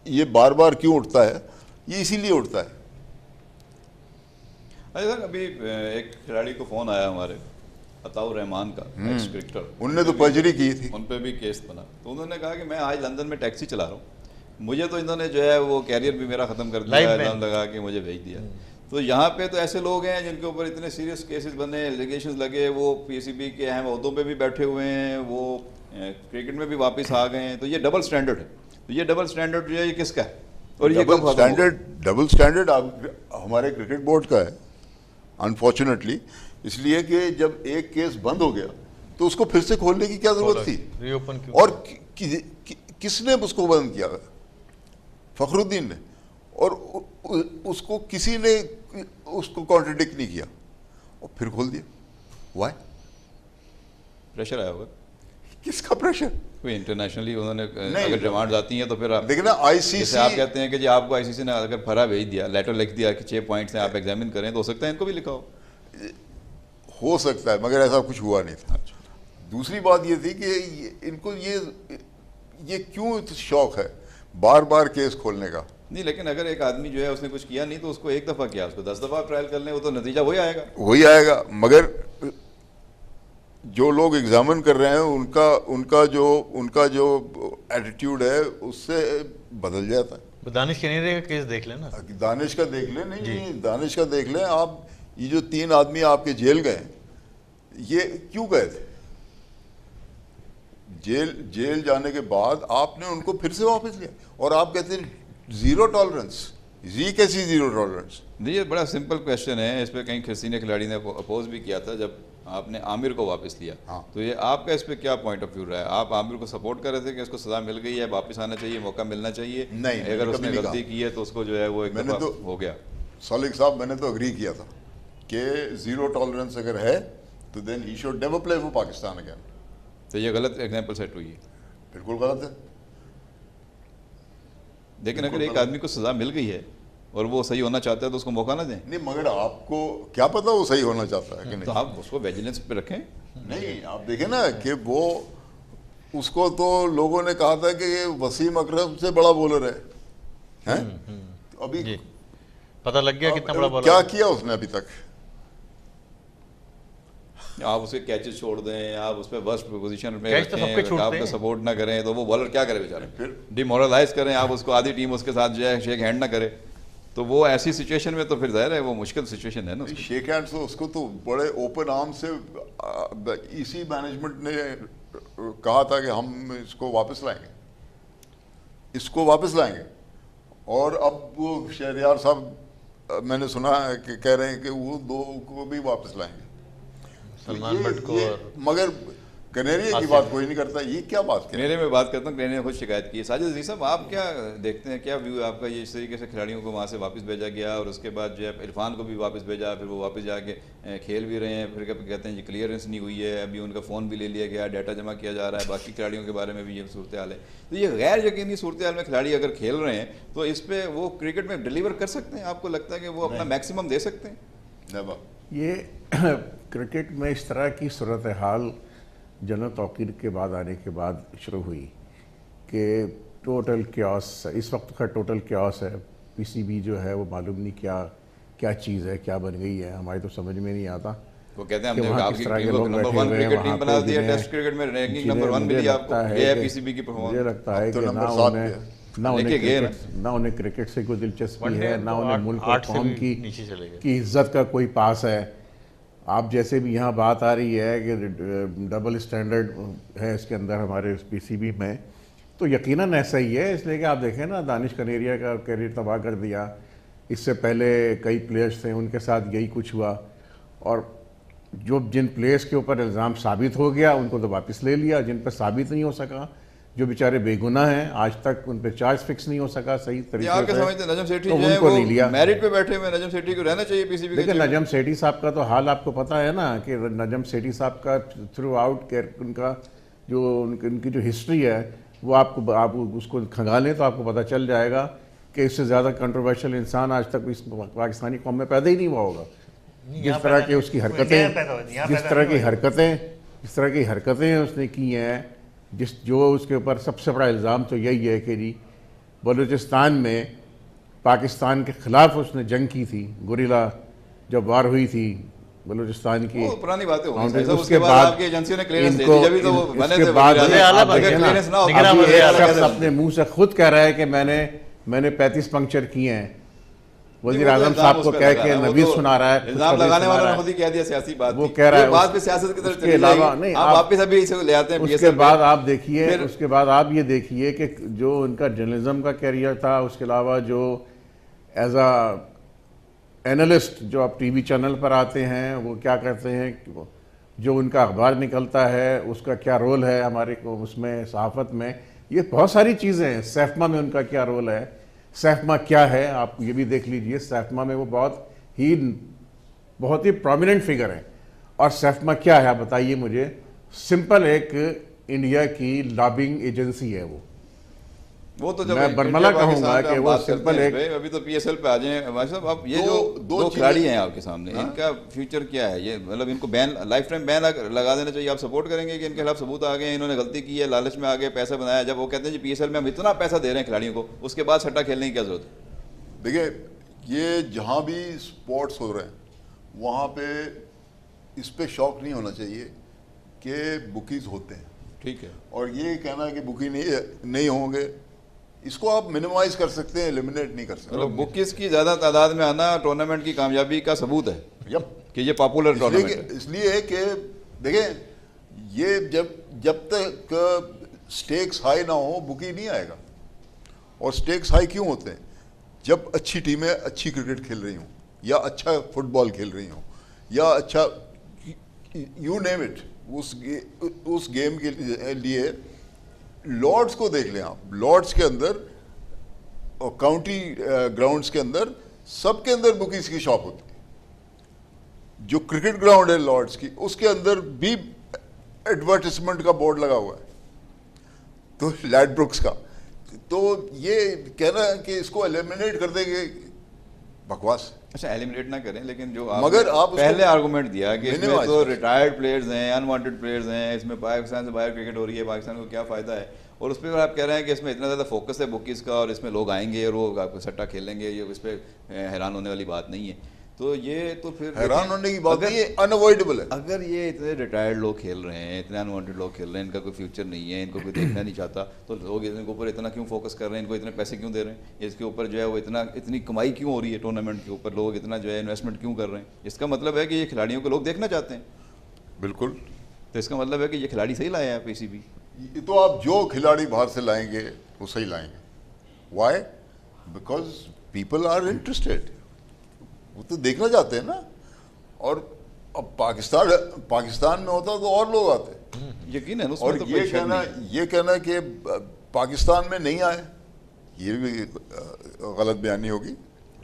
ये बार बार क्यों उठता है, ये इसीलिए उठता है। अच्छा सर, अभी एक खिलाड़ी को फ़ोन आया हमारे अताउर रहमान का, एक्स क्रिकेटर, उनने तो पर्जरी की थी, उन पर भी केस बना। तो उन्होंने कहा कि मैं आज लंदन में टैक्सी चला रहा हूँ, मुझे तो इन्होंने जो है वो कैरियर भी मेरा ख़त्म कर दिया, इल्ज़ाम लगा के मुझे भेज दिया। तो यहाँ पे तो ऐसे लोग हैं जिनके ऊपर इतने सीरियस केसेस बने, एलिगेशंस लगे, वो पीसीबी के अहम ओहदों पे भी बैठे हुए हैं, वो क्रिकेट में भी वापस आ गए हैं। तो ये डबल स्टैंडर्ड है। तो ये डबल स्टैंडर्ड जो है ये किसका है? और ये डबल स्टैंडर्ड हमारे क्रिकेट बोर्ड का है अनफॉर्चुनेटली। इसलिए कि जब एक केस बंद हो गया तो उसको फिर से खोलने की क्या जरूरत थी? रीओपन क्यों? और किसने उसको बंद किया? फ़खरुद्दीन ने। और उसको किसी ने उसको कॉन्ट्रडिक्ट नहीं किया और फिर खोल दिया। वाई? प्रेशर आया होगा किसका प्रेशर? कोई इंटरनेशनली उन्होंने नहीं, अगर डिमांड्स आती हैं तो फिर आप देखिए ना, जैसे आईसीसी आप कहते हैं कि जी आपको आईसीसी ने अगर फरा भेज दिया, लेटर लिख दिया कि 6 पॉइंट्स हैं आप एग्जामिन करें, तो हो सकता है इनको भी लिखा हो सकता है, मगर ऐसा कुछ हुआ नहीं था। दूसरी बात ये थी कि इनको ये क्यों शौक है बार बार केस खोलने का? नहीं, लेकिन अगर एक आदमी जो है उसने कुछ किया नहीं तो उसको एक दफ़ा किया, उसको 10 दफ़ा ट्रायल कर लें, वो तो नतीजा वही आएगा। वही आएगा, मगर जो लोग एग्जामिन कर रहे हैं उनका जो एटीट्यूड है उससे बदल जाता है। दानिश कनेरिया का केस देख लेना। दानिश का देख लें, नहीं दानिश का देख लें आप। ये जो 3 आदमी आपके जेल गए, ये क्यों गए थे? जेल जाने के बाद आपने उनको फिर से वापस लिया और आप कहते हैं जीरो टॉलरेंस। जी कैसी जीरो टॉलरेंस? नहीं, ये बड़ा सिंपल क्वेश्चन है, इस पर कहीं सीनियर खिलाड़ी ने अपोज भी किया था जब आपने आमिर को वापस लिया। हाँ। तो ये आपका इस पे क्या पॉइंट ऑफ व्यू रहा है? आप आमिर को सपोर्ट कर रहे थे कि इसको सजा मिल गई है, वापस आना चाहिए, मौका मिलना चाहिए? नहीं, अगर उसने कभी नहीं गलती की है तो उसको जो है वो एक दफा हो गया। सालिक साहब, मैंने तो अग्री किया था कि जीरो टॉलरेंस अगर है तो then he should never play for Pakistan again. तो ये गलत एग्जाम्पल सेट हुई है। बिल्कुल गलत है। लेकिन अगर एक आदमी को सजा मिल गई है और वो सही होना चाहता है तो उसको मौका ना दें। नहीं, मगर आपको क्या पता वो सही होना चाहता है कि नहीं? तो आप उसको विजिलेंस पे रखें। नहीं, आप देखें ना कि वो उसको तो लोगों ने कहा था कि ये वसीम अकरम से बड़ा बॉलर है। तो अभी जी, पता लग गया कितना बड़ा बॉलर क्या किया उसने अभी तक? आप उसके कैचेस छोड़ दें, आप उस पर वर्स्ट पोजीशन में कैच तो सबके रखें, छूटते आप हैं। सपोर्ट ना करें तो वो बॉलर क्या करे बेचारे? फिर डिमोरलाइज करें आप उसको, आधी टीम उसके साथ जो है शेक हैंड ना करे, तो वो ऐसी सिचुएशन में तो फिर जाहिर है वो मुश्किल सिचुएशन है ना उसकी। शेक हैंड से उसको तो बड़े ओपन आर्म से इसी मैनेजमेंट ने कहा था कि हम इसको वापस लाएंगे। और अब वो शहरयार साहब मैंने सुना है कि कह रहे हैं कि वो 2 को भी वापस लाएंगे। सलमान भट्ट को और मगर कनेरिया की बात कोई नहीं करता। ये क्या बात करें? कनेरिया में बात करता हूँ, कनेरिया ने खुद शिकायत की है। साजिद अजीज साहब, आप क्या देखते हैं, क्या व्यू है आपका ये इस तरीके से खिलाड़ियों को वहाँ से वापस भेजा गया और उसके बाद जो है इरफान को भी वापस भेजा, फिर वो वापस जाके खेल भी रहे हैं, फिर कहते हैं जी क्लियरेंस नहीं हुई है, अभी उनका फ़ोन भी ले लिया गया, डाटा जमा किया जा रहा है, बाकी खिलाड़ियों के बारे में भी ये सूरत हाल है। तो ये गैर यकीनी सूरत हाल में खिलाड़ी अगर खेल रहे हैं तो इस पर वो क्रिकेट में डिलीवर कर सकते हैं? आपको लगता है कि वो अपना मैक्सिमम दे सकते हैं? नेवर। ये क्रिकेट में इस तरह की सूरत हाल जनरल तौकीर के बाद आने के बाद शुरू हुई कि टोटल क्यास, इस वक्त का टोटल क्यास है। पीसीबी जो है वो मालूम नहीं क्या चीज़ है, क्या बन गई है, हमारी तो समझ में नहीं आता। वो कहते हैं कि हमने वहाँ आपकी किस तरह के टीम को लोग नंबर बैठे 1 हुए हैं क्रिकेट टीम वहाँ बना पे, दिया, जिन्हें- टेस्ट क्रिकेट में रैंकिंग जिन्हें नंबर 1 मुझे मिली लगता आपको। है ये है कि- पीसीबी की मुझे परफॉर्मेंस। लगता है अब तो कि नंबर ना 7 उन्हें पे लेके गए ना उन्हें क्रिकेट से कोई दिलचस्पी वनडे है, ना तो उन्हें 8 मुल्क और से कौम भी की नीचे चले गए। की इज्जत का कोई पास है। आप जैसे भी यहाँ बात आ रही है कि डबल स्टैंडर्ड है इसके अंदर हमारे पीसीबी में, तो यकीनन ऐसा ही है। इसलिए कि आप देखें ना, दानिश कनेरिया का कैरियर तबाह कर दिया, इससे पहले कई प्लेयर्स थे उनके साथ यही कुछ हुआ, और जिन प्लेयर्स के ऊपर इल्ज़ाम साबित हो गया उनको तो वापस ले लिया, जिन पर साबित नहीं हो सका, जो बेचारे बेगुनाह हैं, आज तक उन पर चार्ज फिक्स नहीं हो सका सही तरीके आप क्या से, समझते हैं नजम सेठी तो जो है उनको नहीं लिया। वो मेरिट पे बैठे हुए, नजम सेठी को रहना चाहिए पीसीबी देखिए नजम सेठी साहब का तो हाल आपको पता है ना, कि नजम सेठी साहब का थ्रू आउट उनका जो उनकी जो हिस्ट्री है वो आप उसको खंगालें तो आपको पता चल जाएगा कि इससे ज़्यादा कंट्रोवर्शियल इंसान आज तक इस पाकिस्तानी कौम में पैदा ही नहीं हुआ होगा। जिस तरह की उसकी हरकतें, जिस तरह की हरकतें उसने की हैं, जो उसके ऊपर सबसे बड़ा इल्ज़ाम तो यही है कि जी बलूचिस्तान में पाकिस्तान के ख़िलाफ़ उसने जंग की थी, गुरिल्ला जब वार हुई थी बलूचिस्तान की, वो पुरानी बातें हो गई उसके साहब, उसके बाद बाद आपकी एजेंसी ने क्लियरेंस दे इनको- दी, जब भी तो वो बने इसके थे बाद वज़ीर आला आज़म। बने अगर थे ना, क्लियरेंस ना हो निगरान तो अभी वज़ीर एक आला शख्स कैसे अपने मुंह से खुद कह रहा है कि मैंने 35 पंक्चर किए हैं। वज़ीर आज़म साहब को कह के नबीज़ सुना रहा है, इल्जाम लगाने वाला ने खुद ही कह दिया सियासी बात वो थी। कह रहा है ये बात पे सियासत की तरफ उसके चली अलावा जाएगी। नहीं, आप वापस अभी इसे ले आते हैं उसके PSL बाद पे। आप देखिए, फिर- उसके बाद आप ये देखिए कि जो उनका जर्नलिज्म का कैरियर था, उसके अलावा जो एज अ एनालिस्ट जो आप टीवी चैनल पर आते हैं, वो क्या करते हैं, जो उनका अखबार निकलता है उसका क्या रोल है हमारे को उसमें सहाफ़त में, ये बहुत सारी चीज़ें हैं। सैफमा में उनका क्या रोल है, सैफमा क्या है आप ये भी देख लीजिए। सैफमा में वो बहुत ही बहुत ही प्रोमिनेंट फिगर है। और सेफमा क्या है आप बताइए मुझे? सिंपल एक इंडिया की लॉबिंग एजेंसी है वो तो जब मैं बरमला इंडिया कहूंगा पाकिस्तान पे कि हम वो बात करते सिंपल हैं एक इस पे, अभी तो पीएसएल पे आ जाए भाई साहब। अब ये दो जो चीजें- खिलाड़ी हैं आपके सामने, इनका फ्यूचर क्या है? ये मतलब इनको बैन, लाइफ टाइम बैन लगा देना चाहिए। आप सपोर्ट करेंगे कि इनके खिलाफ सबूत आ गए, इन्होंने गलती की है, लालच में आ गए, पैसा बनाया? जब वो कहते हैं जी पीएसएल में हम इतना पैसा दे रहे हैं खिलाड़ियों को, उसके बाद सट्टा खेलने की क्या जरूरत है? देखिए, ये जहाँ भी स्पोर्ट्स हो रहे हैं वहाँ पे इस पे शौक नहीं होना चाहिए कि बुकीज होते हैं। ठीक है। और ये कहना कि बुकी नहीं होंगे, इसको आप मिनिमाइज कर सकते हैं, एलिमिनेट नहीं कर सकते। मतलब बुकीज की ज्यादा तादाद में आना टूर्नामेंट की कामयाबी का सबूत है जब कि ये पॉपुलर टूर्नामेंट है। इसलिए कि देखें, ये जब तक स्टेक्स हाई ना हो बुकी नहीं आएगा। और स्टेक्स हाई क्यों होते हैं? जब अच्छी टीमें अच्छी क्रिकेट खेल रही हों, या अच्छा फुटबॉल खेल रही हों, या अच्छा यू नेम इट, उस गेम के लिए लॉर्ड्स को देख लें आप। लॉर्ड्स के अंदर और काउंटी ग्राउंड्स के अंदर, सबके अंदर बुकीज की शॉप होती है। जो क्रिकेट ग्राउंड है लॉर्ड्स की, उसके अंदर भी एडवर्टिजमेंट का बोर्ड लगा हुआ है, तो लैडब्रुक्स का। तो ये कहना कि इसको एलिमिनेट कर देंगे, बकवास। अच्छा, एलिमिनेट ना करें, लेकिन जो मगर आप उसको पहले आर्गुमेंट दिया कि इसमें minimize तो कर रिटायर्ड प्लेयर्स हैं, अनवांटेड प्लेयर्स हैं, इसमें पाकिस्तान से बाहर क्रिकेट हो रही है, पाकिस्तान को क्या फ़ायदा है? और उस पर आप कह रहे हैं कि इसमें इतना ज़्यादा फोकस है बुकीज़ का और इसमें लोग आएंगे और वो आपको सट्टा खेलेंगे, ये इस पर हैरान होने वाली बात नहीं है। तो ये तो फिर हैरान होने की बात नहीं, ये अनअवॉइडेबल है। अगर ये इतने रिटायर्ड लोग खेल रहे हैं, इतने अनवांटेड लोग खेल रहे हैं, इनका कोई फ्यूचर नहीं है, इनको कोई देखना नहीं चाहता, तो लोग इनके ऊपर इतना क्यों फोकस कर रहे हैं, इनको इतने पैसे क्यों दे रहे हैं, इसके ऊपर जो है वो इतनी कमाई क्यों हो रही है टूर्नामेंट के ऊपर, लोग इतना जो है इन्वेस्टमेंट क्यों कर रहे हैं? इसका मतलब है कि ये खिलाड़ियों को लोग देखना चाहते हैं। बिल्कुल। तो इसका मतलब है कि ये खिलाड़ी सही लाए हैं पीसीबी। ये तो आप जो खिलाड़ी बाहर से लाएंगे वो सही लाएंगे। Why? Because people are interested, वो तो देखना चाहते हैं ना। और अब पाकिस्तान में होता तो और लोग आते। यकीन है, और तो ये कहना कि पाकिस्तान में नहीं आए, ये भी गलत बयानी होगी।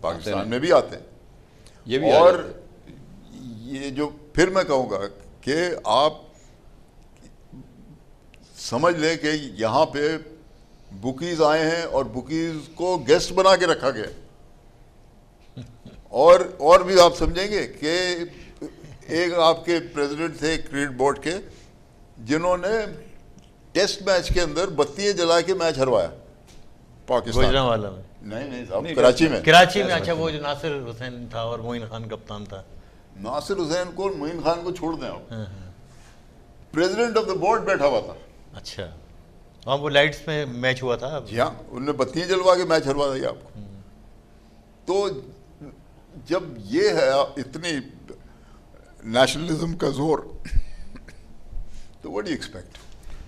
पाकिस्तान में भी आते हैं। ये भी और ये जो फिर मैं कहूँगा कि आप समझ लें कि यहाँ पे बुकीज आए हैं और बुकीज को गेस्ट बना के रखा गया। और भी आप समझेंगे कि एक आपके प्रेसिडेंट थे क्रिकेट बोर्ड के, जिन्होंने टेस्ट मैच के अंदर बत्तियां जला के मैच हरवाया पाकिस्तान। गुजरांवाला में नहीं साहब, कराची में। कराची में। अच्छा, वो जो नासिर हुसैन था और मोइन खान कप्तान था। नासिर हुसैन को, मोइन खान को छोड़ दें आप, प्रेसिडेंट ऑफ द बोर्ड बैठा हुआ था। अच्छा, हाँ, वो लाइट्स में मैच हुआ था। जी हाँ, उन्होंने बत्तियां जलवा के मैच हरवा दिया आपको। तो जब ये है इतनी नेशनलिज्म का जोर, तो व्हाट डू यू एक्सपेक्ट?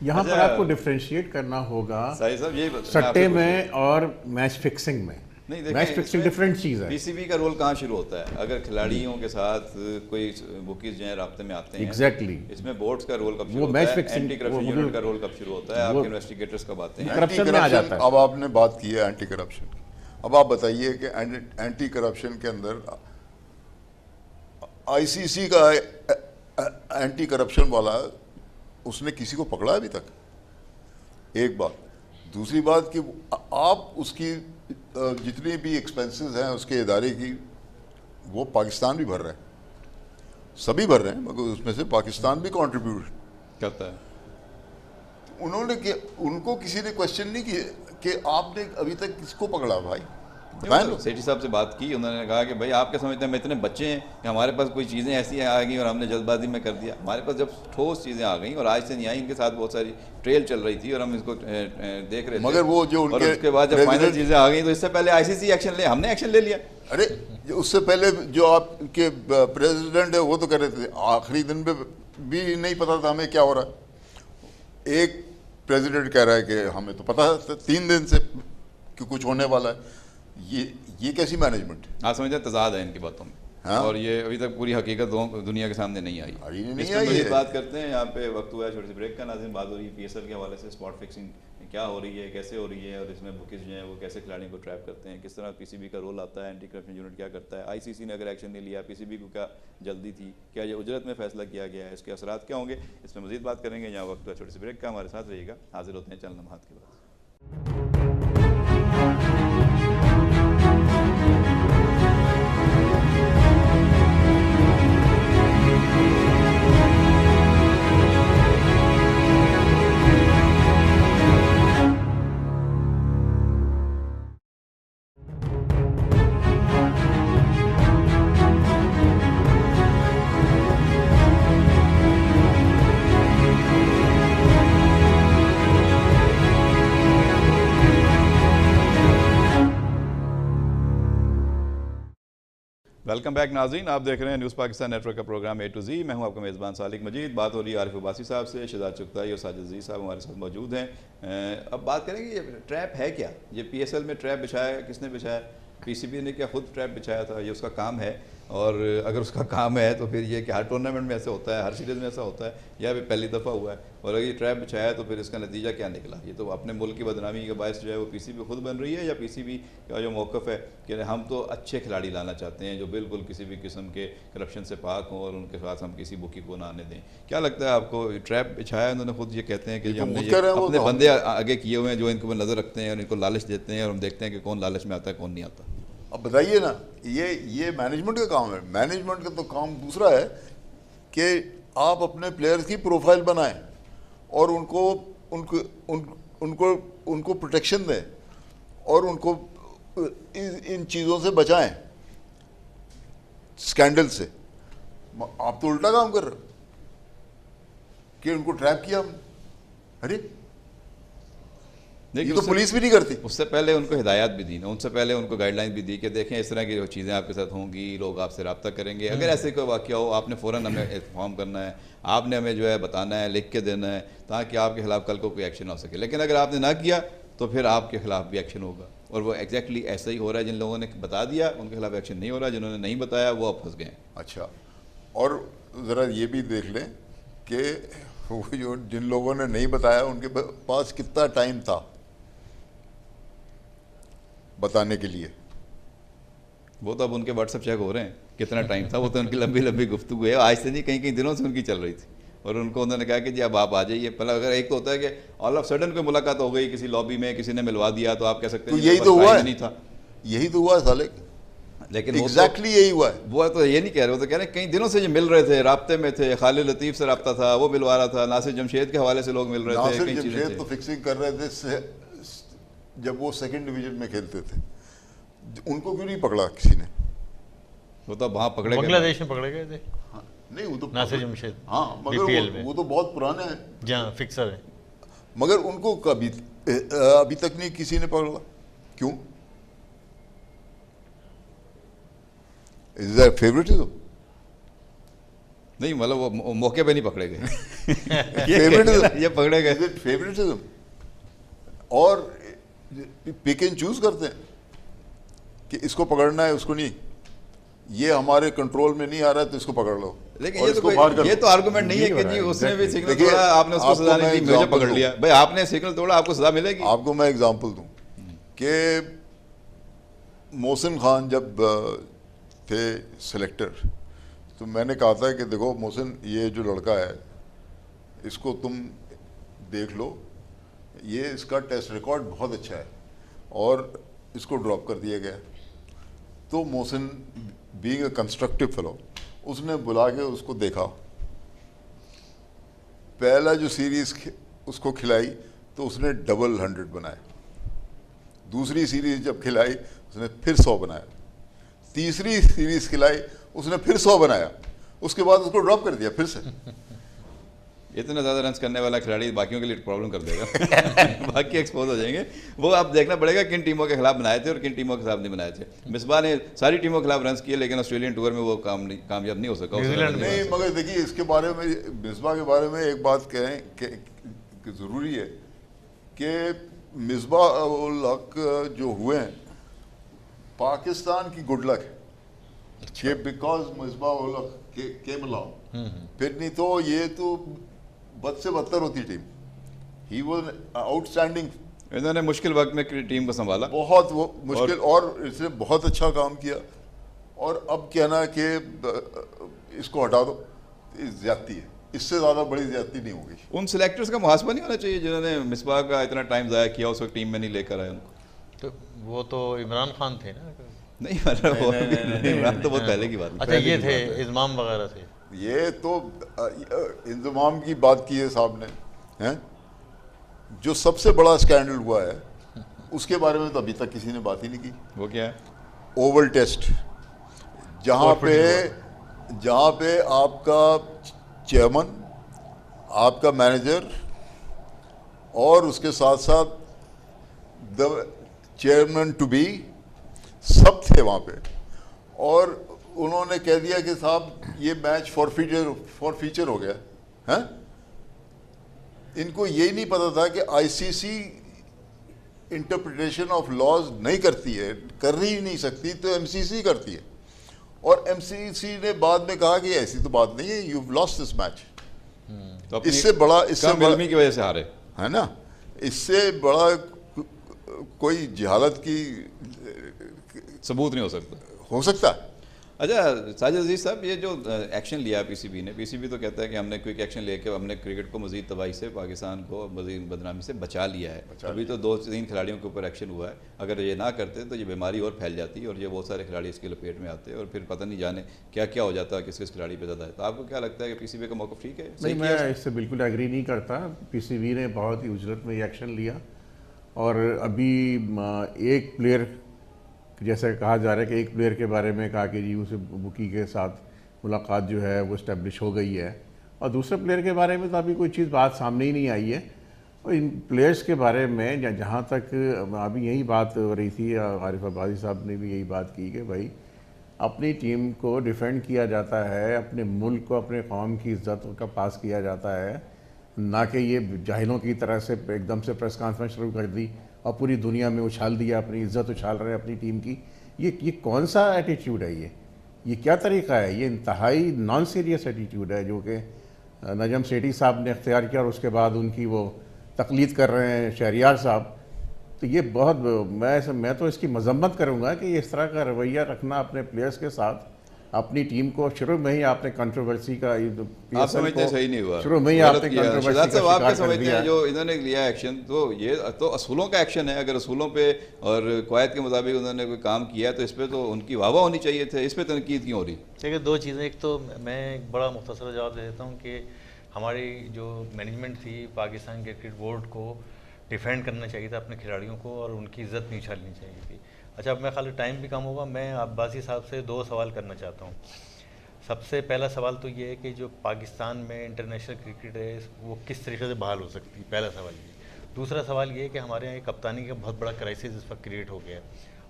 यहाँ पर अच्छा, आपको डिफ्रेंशिएट करना होगा साहिब साहब, ये सट्टे में और मैच फिक्सिंग में। नहीं, देखिए, मैच फिक्सिंग डिफरेंट चीज़ है। पीसीबी का रोल कहाँ शुरू होता है? अगर खिलाड़ियों के साथ कोई बुकीज जो है राब्ते में आते हैं, एग्जैक्टली, इसमें बोर्ड्स का रोल कब शुरू वो होता मैच है? फिक्सिंग, एंटी करप्शन यूनिट का रोल कब शुरू होता है? आपके इन्वेस्टिगेटर्स कब आते हैं? करप्शन में आ जाता है। अब आपने बात की है एंटी करप्शन। अब आप बताइए कि एंटी करप्शन के अंदर आईसीसी का एंटी करप्शन वाला, उसने किसी को पकड़ा अभी तक? एक बात। दूसरी बात कि आप उसकी जितनी भी एक्सपेंसेस हैं उसके इदारे की, वो पाकिस्तान भी भर रहा है, सभी भर रहे हैं, मगर उसमें से पाकिस्तान भी कंट्रीब्यूट करता है। उनको किसी ने क्वेश्चन नहीं किया कि आपने अभी तक किसको पकड़ा भाई? सेठी साहब से बात की, उन्होंने कहा कि भाई आपके समझते हैं हम इतने बच्चे हैं कि हमारे पास कोई चीज़ें ऐसी आ गई और हमने जल्दबाजी में कर दिया। हमारे पास जब ठोस चीज़ें आ गई और आज से नहीं आई, इनके साथ बहुत सारी ट्रेल चल रही थी और हम इसको देख रहे थे, मगर वो जो और उसके बाद जब फाइनल चीज़ें आ गई तो इससे पहले आईसीसी एक्शन ले, हमने एक्शन ले लिया। अरे उससे पहले जो आपके प्रेसिडेंट है वो तो कह रहे थे, आखिरी दिन पे भी नहीं पता था हमें क्या हो रहा है। एक प्रेसिडेंट कह रहा है कि हमें तो पता था 3 दिन से कि कुछ होने वाला है। ये कैसी मैनेजमेंट? हाँ, समझते हैं, तजाद है इनकी बातों में। हाँ? और ये अभी तक पूरी हकीकत दुनिया के सामने नहीं आई। नहीं इस आई पर है। बात करते हैं, यहाँ पे वक्त हुआ है छोटी सी ब्रेक का। नाज़रीन, बात हो रही है पीएसएल के हवाले से, स्पॉट फिक्सिंग क्या हो रही है, कैसे हो रही है, और इसमें बुकिस जो हैं वो कैसे खिलाड़ियों को ट्रैप करते हैं, किस तरह पीसीबी का रोल आता है, एंटी करप्शन यूनिट क्या करता है, आईसीसी ने अगर एक्शन नहीं लिया, पीसीबी को क्या जल्दी थी, क्या ये उजरत में फैसला किया गया है, इसके असरात क्या होंगे, इसमें मजीद बात करेंगे। यहाँ वक्त छोटे से ब्रेक का, हमारे साथ रहिएगा। हाजिर होते हैं चंद लम्हात के बाद। वेलकम बैक नाज़रीन, आप देख रहे हैं न्यूज़ पाकिस्तान नेटवर्क का प्रोग्राम A to Z। मैं हूं आपका मेज़बान सालिक मजीद। बात हो रही है आरिफ अब्बासी साहब से, शहजाद चुगताई और साजिद अजीज़ साहब हमारे साथ मौजूद हैं। अब बात करेंगे ये ट्रैप है क्या, ये PSL में ट्रैप बिछाया, किसने बिछाया? PCB ने क्या खुद ट्रैप बिछाया था? ये उसका काम है, और अगर उसका काम है तो फिर ये कि हर टूर्नामेंट में ऐसे होता है, हर सीरीज़ में ऐसा होता है, या फिर पहली दफ़ा हुआ है? और अगर ये ट्रैप बिछाया है तो फिर इसका नतीजा क्या निकला? ये तो अपने मुल्क की बदनामी का बायस जो है वो PCB खुद बन रही है, या PCB का जो मौक़िफ़ है कि हम तो अच्छे खिलाड़ी लाना चाहते हैं जो बिल्कुल किसी भी किस्म के करप्शन से पाक हों, और उनके साथ हम किसी बुकी को ना आने दें। क्या लगता है आपको? ट्रैप बिछाया है उन्होंने, खुद ये कहते हैं कि हमने अपने बंदे आगे किए हुए हैं जो इनको नज़र रखते हैं और इनको लालच देते हैं, और हम देखते हैं कि कौन लालच में आता है, कौन नहीं आता। अब बताइए ना, ये मैनेजमेंट का काम है। मैनेजमेंट का तो काम दूसरा है कि आप अपने प्लेयर्स की प्रोफाइल बनाएं और उनको प्रोटेक्शन दें और उनको इन चीज़ों से बचाएं, स्कैंडल से। आप तो उल्टा काम कर रहे हो कि उनको ट्रैप किया हमने। अरे ये तो पुलिस भी नहीं करती। उससे पहले उनको हिदायत भी दी ना, उनसे पहले उनको गाइडलाइन भी दी कि देखें इस तरह की जो चीज़ें आपके साथ होंगी, लोग आपसे रब्ता करेंगे, अगर ऐसे कोई वाक़या हो आपने फ़ौरन हमें इन्फॉर्म करना है, आपने हमें जो है बताना है, लिख के देना है, ताकि आपके खिलाफ कल को कोई एक्शन हो सके। लेकिन अगर आपने ना किया तो फिर आपके खिलाफ भी एक्शन होगा, और वो एग्जैक्टली ऐसा ही हो रहा है। जिन लोगों ने बता दिया उनके खिलाफ एक्शन नहीं हो रहा, जिन्होंने नहीं बताया वो अब फंस गए। अच्छा, और ज़रा ये भी देख लें कि वो जो जिन लोगों ने नहीं बताया उनके पास कितना टाइम था बताने के लिए। वो तो अब उनके व्हाट्सएप चेक हो रहे हैं कितना टाइम था, वो तो उनकी लंबी लंबी गुफ्तगू है, आज से नहीं कई दिनों से उनकी चल रही थी, और उनको उन्होंने कहा कि जी अब आप आ जाइए। पहले अगर एक तो होता है कि ऑल ऑफ सडन कोई मुलाकात हो गई किसी लॉबी में, किसी ने मिलवा दिया, तो आप कह सकते हैं तो यही तो हुआ है, नहीं था, यही तो हुआ है साले। लेकिन एग्जैक्टली यही हुआ है। वो तो ये नहीं कह रहे, वो तो कह रहे हैं कई दिनों से ये मिल रहे थे, राब्ते में थे, खालिद लतीफ़ से राब्ता था, वो मिलवा रहा था, नासिर जमशेद के हवाले से लोग मिल रहे थे, कई चीज़ें थे। तो फिक्सिंग कर रहे थे जब वो सेकंड डिवीजन में खेलते थे, उनको क्यों नहीं पकड़ा किसी ने? वो तो वहाँ पकड़े गए, बांग्लादेश में पकड़े गए थे। हाँ, नहीं वो तो नासिर जमशेद, हाँ, मगर वो तो बहुत पुराने हैं, जहाँ फिक्सर है, मगर उनको कभी अभी तक नहीं किसी ने पकड़ा। क्यों? Is that favouritism? नहीं, मतलब वो मौके पे नहीं पकड़े गए। फेवरेटिज्म ये पकड़े गए, फेवरेटिज्म। और पिक एंड चूज करते हैं कि इसको पकड़ना है, उसको नहीं, ये हमारे कंट्रोल में नहीं आ रहा है तो इसको पकड़ लो। लेकिन ये तो आर्गुमेंट नहीं है कि जी उसने भी सिग्नल तोड़ा, आपने उसको सजा नहीं दी, मुझे पकड़ लिया। भाई आपने सिग्नल तोड़ा, आपको सजा मिलेगी। आपको मैं एग्जांपल दूं कि मोहसिन खान जब थे सिलेक्टर, तो मैंने कहा था कि देखो मोहसिन, ये जो लड़का है इसको तुम देख लो, ये इसका टेस्ट रिकॉर्ड बहुत अच्छा है, और इसको ड्रॉप कर दिया गया। तो Mohsin being a constructive fellow, उसने बुला के उसको देखा, पहला जो सीरीज उसको खिलाई तो उसने डबल 100 बनाया, दूसरी सीरीज जब खिलाई उसने फिर 100 बनाया, तीसरी सीरीज खिलाई उसने फिर 100 बनाया, उसके बाद उसको ड्रॉप कर दिया फिर से। इतना ज़्यादा रन करने वाला खिलाड़ी बाकियों के लिए प्रॉब्लम कर देगा। बाकी एक्सपोज हो जाएंगे। वो आप देखना पड़ेगा किन टीमों के खिलाफ बनाए थे और किन टीमों के खिलाफ नहीं बनाए थे। मिसबा ने सारी टीमों के खिलाफ रन किए, लेकिन ऑस्ट्रेलियन टूर में वो कामयाब नहीं हो सका। नहीं, मगर देखिए इसके बारे में, मिसबा के बारे में एक बात कहें कि ज़रूरी है कि मिसबा उल हक जो हुए हैं, पाकिस्तान की गुड लक है, because Misbah ul Haq came along, फिर नहीं तो ये तो बद से बदतर होती टीम। ही वॉज आउटस्टैंडिंग इन्होंने मुश्किल वक्त में टीम को संभाला। बहुत वो मुश्किल और इसने बहुत अच्छा काम किया। और अब कहना कि इसको हटा दो, ज्यादती है, इससे ज़्यादा बड़ी ज्यादती नहीं होगी। उन सिलेक्टर्स का मुहासबा नहीं होना चाहिए जिन्होंने मिसबाह का इतना टाइम ज़ाया किया, उस वक्त टीम में नहीं लेकर आए उनको? तो वो तो इमरान खान थे ना। नहीं मतलब वो इमरान तो बहुत पहले की बात है। अच्छा ये थे इमाम वगैरह थे। ये तो इंतज़ाम की बात की है साहब ने, हैं? जो सबसे बड़ा स्कैंडल हुआ है उसके बारे में तो अभी तक किसी ने बात ही नहीं की। वो क्या है? ओवल टेस्ट, जहाँ पे आपका चेयरमैन, आपका मैनेजर और उसके साथ साथ द चेयरमैन टू बी सब थे वहाँ पे। और उन्होंने कह दिया कि साहब ये मैच फॉरफीचर हो गया है। इनको यही नहीं पता था कि आईसीसी इंटरप्रिटेशन ऑफ लॉज नहीं करती है, कर ही नहीं सकती, तो एमसीसी करती है। और एमसीसी ने बाद में कहा कि ऐसी तो बात नहीं है, यू लॉस्ट दिस मैच। तो इससे बड़ा की वजह से हारे, है ना, इससे बड़ा कोई जहालत की सबूत नहीं हो सकता। हो सकता। अच्छा साजिद अजीज साहब, ये जो एक्शन लिया पीसीबी ने, पीसीबी तो कहता है कि हमने क्विक एक्शन लेके हमने क्रिकेट को मजीद तबाही से, पाकिस्तान को मजीद बदनामी से बचा लिया है। अभी तो 2-3 खिलाड़ियों के ऊपर एक्शन हुआ है, अगर ये ना करते तो ये बीमारी और फैल जाती और ये बहुत सारे खिलाड़ी इसके लपेट में आते और फिर पता नहीं जाने क्या क्या हो जाता है, किस किस खिलाड़ी पर ज़्यादा है। तो आपको क्या लगता है कि पीसीबी का मौक़िफ़ ठीक है? नहीं, मैं इससे बिल्कुल एग्री नहीं करता। पीसीबी ने बहुत ही उजरत में ये एक्शन लिया और अभी एक प्लेयर, जैसे कहा जा रहा है कि एक प्लेयर के बारे में कहा कि जी उसे बुकी के साथ मुलाकात जो है वो इस्टेब्लिश हो गई है, और दूसरे प्लेयर के बारे में तो अभी कोई चीज़ बात सामने ही नहीं आई है। और इन प्लेयर्स के बारे में जहाँ तक अभी यही बात हो रही थी, आरिफ अब्बासी साहब ने भी यही बात की कि भाई अपनी टीम को डिफेंड किया जाता है, अपने मुल्क को, अपने कौम की इज़्ज़त का पास किया जाता है, ना कि ये जाहिलों की तरह से एकदम से प्रेस कॉन्फ्रेंस शुरू कर दी और पूरी दुनिया में उछाल दिया, अपनी इज्जत उछाल रहे हैं अपनी टीम की। ये कौन सा एटीट्यूड है? ये क्या तरीक़ा है? ये इंतहाई नॉन सीरियस एटीट्यूड है जो कि नजम सेठी साहब ने इख्तियार किया और उसके बाद उनकी वो तकलीद कर रहे हैं शहरियार साहब। तो ये बहुत, मैं तो इसकी मजम्मत करूँगा कि इस तरह का रवैया रखना अपने प्लेयर्स के साथ, अपनी टीम को शुरू में ही आपने कंट्रोवर्सी का, आप समझते हैं सही नहीं हुआ, शुरू में ही आपने कंट्रोवर्सी का शिकार कर दिया। जो इन्होंने लिया एक्शन, तो ये तो असूलों का एक्शन है। अगर असूलों पे और क़वायद के मुताबिक उन्होंने कोई काम किया है तो इस पर तो उनकी वाहवा होनी चाहिए थे, इस पर तनकीद क्यों हो रही? देखिए दो चीज़ें, एक तो मैं एक बड़ा मुख्तसर जवाब दे देता हूँ कि हमारी जो मैनेजमेंट थी, पाकिस्तान क्रिकेट बोर्ड को डिफेंड करना चाहिए था अपने खिलाड़ियों को और उनकी इज़्ज़त नहीं उछालनी चाहिए थी। अच्छा, अब मैं खाली टाइम भी कम होगा, मैं अब्बासी साहब से 2 सवाल करना चाहता हूँ। सबसे पहला सवाल तो ये है कि जो पाकिस्तान में इंटरनेशनल क्रिकेट है वो किस तरीके से बहाल हो सकती है, पहला सवाल ये। दूसरा सवाल ये है कि हमारे यहाँ कप्तानी का बहुत बड़ा क्राइसिस इस वक्त क्रिएट हो गया है,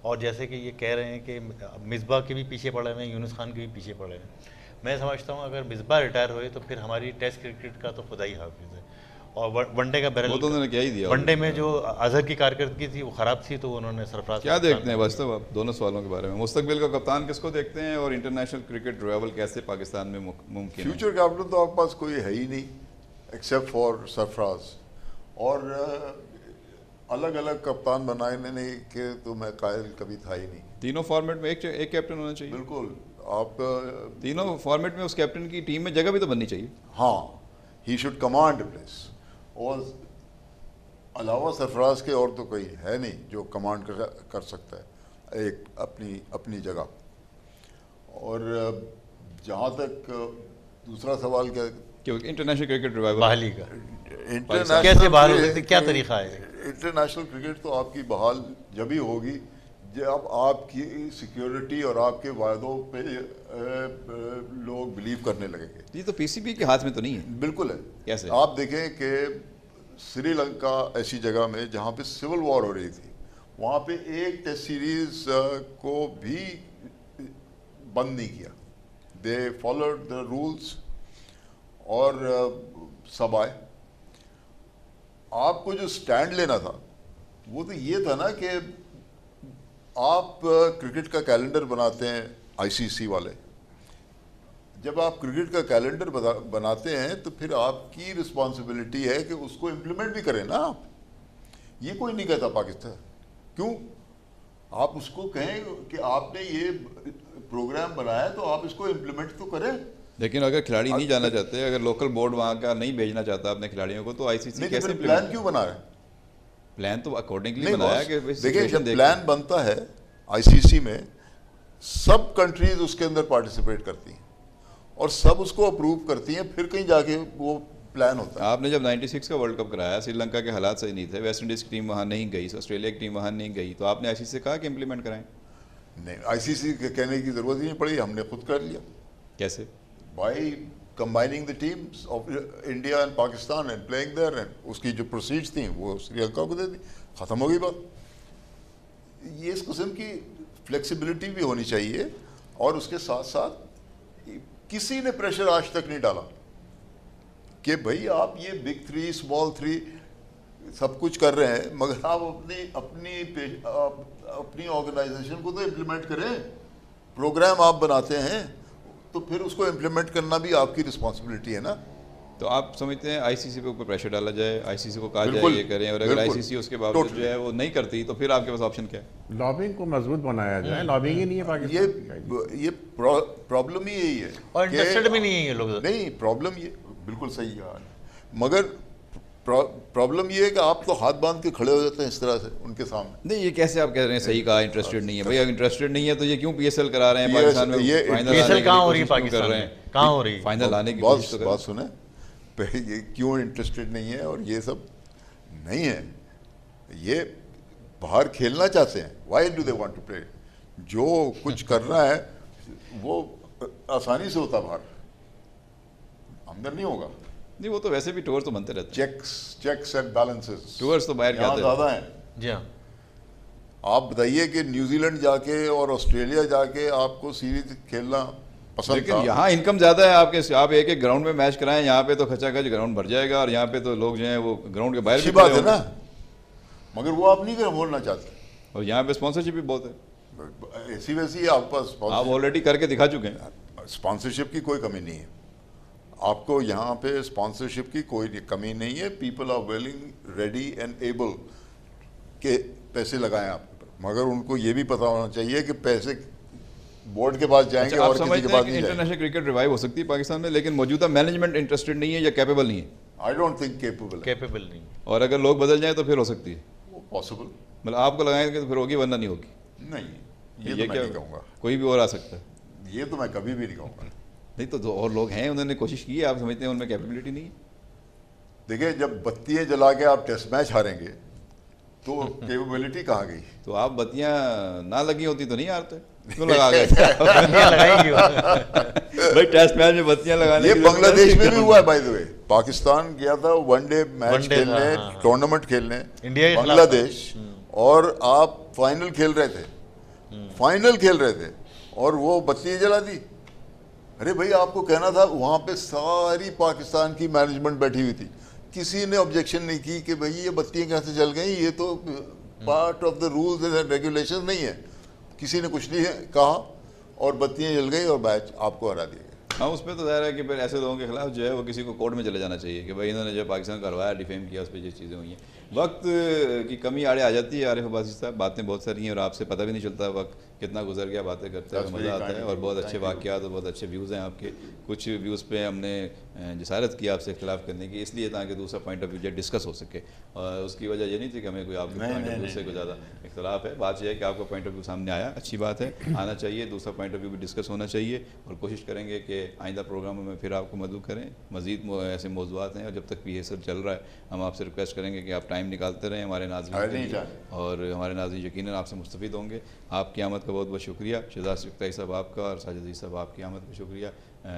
और जैसे कि ये कह रहे हैं कि मिसबाह के भी पीछे पड़े हुए हैं, यूनुस खान के भी पीछे पड़े हैं। मैं समझता हूँ अगर मिसबाह रिटायर हुए तो फिर हमारी टेस्ट क्रिकेट का तो खुदा ही हाफिज़ है। और वनडे का बैरल, वो तो उन्होंने क्या ही दिया। वनडे में जो अजहर की कारकर्दगी थी वो ख़राब थी, तो उन्होंने सरफराज। क्या देखते हैं वास्तव आप दोनों सवालों के बारे में? मुस्तकबिल का कप्तान किसको देखते हैं और इंटरनेशनल क्रिकेट रिवाइवल कैसे पाकिस्तान में मुमकिन है? फ्यूचर कैप्टन तो आपके पास कोई है ही नहीं एक्सेप्ट फॉर सरफराज। और अलग अलग कप्तान बनाने के तो मैं कायल कभी था ही नहीं। तीनों फॉर्मेट में एक कैप्टन होना चाहिए। बिल्कुल, आप तीनों फॉर्मेट में उस कैप्टन की टीम में जगह भी तो बननी चाहिए। हाँ, he should command the place. और अलावा सरफराज के और तो कोई है नहीं जो कमांड कर सकता है एक अपनी जगह। और जहाँ तक दूसरा सवाल क्यों इंटरनेशनल क्रिकेट रिवाइवल बहाली का इंटरनेशनल कैसे बहाल हो सकती, क्या तरीका है? इंटरनेशनल क्रिकेट तो आपकी बहाल जब ही होगी जब आपकी सिक्योरिटी और आपके वायदों पे लोग बिलीव करने लगेंगे। ये तो पीसीबी के हाथ में तो नहीं है। बिल्कुल है। कैसे? आप देखें कि श्रीलंका ऐसी जगह में जहाँ पे सिविल वॉर हो रही थी, वहाँ पे एक टेस्ट सीरीज को भी बंद नहीं किया। दे फॉलोड द रूल्स और सब आए। आपको जो स्टैंड लेना था वो तो ये था ना कि आप क्रिकेट का कैलेंडर बनाते हैं आईसीसी वाले। जब आप क्रिकेट का कैलेंडर बनाते हैं तो फिर आपकी रिस्पॉन्सिबिलिटी है कि उसको इम्प्लीमेंट भी करें ना आप। ये कोई नहीं कहता पाकिस्तान। क्यों? आप उसको कहें कि आपने ये प्रोग्राम बनाया तो आप इसको इम्प्लीमेंट तो करें। लेकिन अगर खिलाड़ी नहीं जाना चाहते, अगर लोकल बोर्ड वहाँ का नहीं भेजना चाहता अपने खिलाड़ियों को, तो आईसीसी कैसे प्लान implement क्यों बना रहे? प्लान तो अकॉर्डिंगली नहीं बनाया बॉस, कि भाई देखिए situation जब देख प्लान बनता है आईसीसी में, सब कंट्रीज उसके अंदर पार्टिसिपेट करती हैं और सब उसको अप्रूव करती हैं, फिर कहीं जाके वो प्लान होता है। आपने जब 96 का वर्ल्ड कप कराया, श्रीलंका के हालात सही नहीं थे, वेस्ट इंडीज़ की टीम वहाँ नहीं गई, ऑस्ट्रेलिया की टीम वहाँ नहीं गई, तो आपने आईसीसी से कहा कि इम्प्लीमेंट कराएं? नहीं, आईसीसी के कहने की जरूरत ही नहीं पड़ी, हमने खुद कर लिया। कैसे? By combining the teams of India and Pakistan and playing there, एंड उसकी जो प्रोसीड्स थी वो श्रीलंका को दे दी, खत्म हो गई बात। ये इस किस्म की फ्लेक्सिबिलिटी भी होनी चाहिए। और उसके साथ साथ किसी ने प्रेशर आज तक नहीं डाला कि भाई आप ये बिग 3 स्मॉल 3 सब कुछ कर रहे हैं, मगर आप अपनी ऑर्गेनाइजेशन को तो इम्प्लीमेंट करें। प्रोग्राम आप बनाते हैं तो फिर उसको इम्प्लीमेंट करना भी आपकी रिस्पॉन्सिबिलिटी है ना। तो आप समझते हैं आईसीसी पे ऊपर प्रेशर डाला जाए, आईसीसी को कहा जाए बिल्कुल, ये करें, और अगर बिल्कुल, आईसीसी उसके बावजूद जो totally। है वो नहीं करती, तो फिर आपके पास ऑप्शन क्या है? लॉबिंग को मजबूत बनाया जाए। लॉबिंग ही नहीं है पाकिस्तान की। ये प्रॉब्लम ही यही है और कि- इंटरेस्टेड भी नहीं है ये लोग। नहीं, प्रॉब्लम ये बिल्कुल सही कहा, मगर प्रॉब्लम ये है कि आप तो हाथ बांध के खड़े हो जाते हैं इस तरह से उनके सामने। नहीं, ये कैसे आप कह रहे हैं सही कहा इंटरेस्टेड नहीं है? भाई अगर इंटरेस्टेड नहीं है तो ये क्यों पीएसएल करा रहे हैं ये- पाकिस्तान में? ये फाइनल PSL आने की कहाँ हो रही है कोशिश क्यों कर पाकिस्तान रहे में? हैं? कहाँ हो रही है? फाइनल आने की बात कोशिश तो बात करें। सुने, ये क्यों इंटरेस्टेड नहीं है और ये सब नहीं है। ये बाहर खेलना चाहते हैं। Why do they want to play? जो कुछ करना है वो आसानी से होता बाहर, अंदर नहीं होगा। नहीं, वो तो वैसे भी टूर तो बनते रहते हैं। चेक्स एंड बैलेंसेस टूर्स तो बाहर यहाँ जाते हैं। ज़्यादा हैं। जी हाँ। आप बताइए कि न्यूजीलैंड जाके और ऑस्ट्रेलिया जाके आपको सीरीज खेलना पसंद लेकिन था। यहाँ इनकम ज़्यादा है आपके, आप एक एक ग्राउंड में मैच कराएं, यहाँ पे तो खचाखच ग्राउंड भर जाएगा, और यहाँ पे तो लोग जो हैं वो ग्राउंड के बाहर अच्छी भी बात खड़े है ना, होंगे। मगर वो आप नहीं कर बोलना चाहते। और यहाँ पे स्पॉन्सरशिप भी बहुत है, ऐसी वैसी आपके पास आप ऑलरेडी करके दिखा चुके हैं। स्पॉन्सरशिप की कोई कमी नहीं है। आपको यहाँ पे स्पॉन्सरशिप की कोई कमी नहीं है। People are willing, ready and able के पैसे लगाएं आपके ऊपर, मगर उनको ये भी पता होना चाहिए कि पैसे बोर्ड के पास जाएंगे अच्छा, आप और किसी समझते के हैं पास कि नहीं जाएंगे। इंटरनेशनल क्रिकेट रिवाइव हो सकती है पाकिस्तान में, लेकिन मौजूदा मैनेजमेंट इंटरेस्टेड नहीं है या कैपेबल नहीं है? आई डोंट थिंक केपेबल है। कैपेबल नहीं। और अगर लोग बदल जाएं तो फिर हो सकती है? पॉसिबल मतलब आपको लगाएंगे तो फिर होगी, वरना नहीं होगी? नहीं, ये तो मैं क्या नहीं कहूँगा। कोई भी और आ सकता है? ये तो मैं कभी भी नहीं कहूँगा। नहीं तो जो और लोग हैं उन्होंने कोशिश की है, आप समझते हैं उनमें कैपेबिलिटी नहीं है? देखिए, जब बत्तियाँ जला के आप टेस्ट मैच हारेंगे तो कैपेबिलिटी कहाँ गई? तो आप बत्तियां ना लगी होती तो नहीं हारते, क्यों लगा गए? ये लगाएंगे वो। भाई टेस्ट मैच में बत्तियां लगाने ये के लिए बांग्लादेश में भी हुआ है बाय द वे। पाकिस्तान गया था वनडे मैच One day, खेलने, हाँ। टूर्नामेंट खेलने इंडिया के खिलाफ। बांग्लादेश, और आप फाइनल खेल रहे थे, फाइनल खेल रहे थे और वो बत्तियां जला दी। अरे भाई, आपको कहना था, वहां पे सारी पाकिस्तान की मैनेजमेंट बैठी हुई थी, किसी ने ऑब्जेक्शन नहीं की कि भाई ये बत्तियां कैसे जल गई, ये तो part of the rules and regulation नहीं है। किसी ने कुछ नहीं कहा और बत्तियां जल गई और मैच आपको हरा दिया गया। हाँ, उसमें तो ज़ाहिर है कि फिर ऐसे लोगों के खिलाफ जो है वो किसी को कोर्ट में चले जाना चाहिए कि भाई इन्होंने जो पाकिस्तान को हरवाया, डिफेम किया, उस पर जो चीज़ें हुई हैं। वक्त की कमी आड़े आ जाती है आरिफ अब्बासी साहब, बातें बहुत सारी हैं और आपसे पता भी नहीं चलता वक्त कितना गुजर गया, बातें करते हुए मज़ा आता है, और बहुत अच्छे वाक़यात और बहुत अच्छे व्यूज़ हैं आपके। कुछ व्यूज़ पे हमने जसारत की आपसे इख्तिलाफ़ करने की, इसलिए ताकि दूसरा पॉइंट ऑफ व्यू जो डिस्कस हो सके, और उसकी वजह ये नहीं थी कि हमें कोई आपके पॉइंट ऑफ व्यू से कोई ज़्यादा इख्तिलाफ़ है। बात यह है कि आपका पॉइंट ऑफ व्यू सामने आया, अच्छी बात है, आना चाहिए, दूसरा पॉइंट ऑफ व्यू भी डिस्कस होना चाहिए, और कोशिश करेंगे कि आइंदा प्रोग्रामों में फिर आपको मदद करें। मज़ीद ऐसे मौज़ूआत हैं, और जब तक PSL चल रहा है हम आपसे रिक्वेस्ट करेंगे कि आप टाइम निकालते रहें हमारे नाज़रीन के लिए, और हमारे नाज़रीन यकीनन आपसे मुस्तफ़ीद होंगे। आपकी आमद का बहुत बहुत शुक्रिया। शहजाद शुक्ताई साहब आपका और साजिद अजीज़ साहब आपकी आमद का शुक्रिया।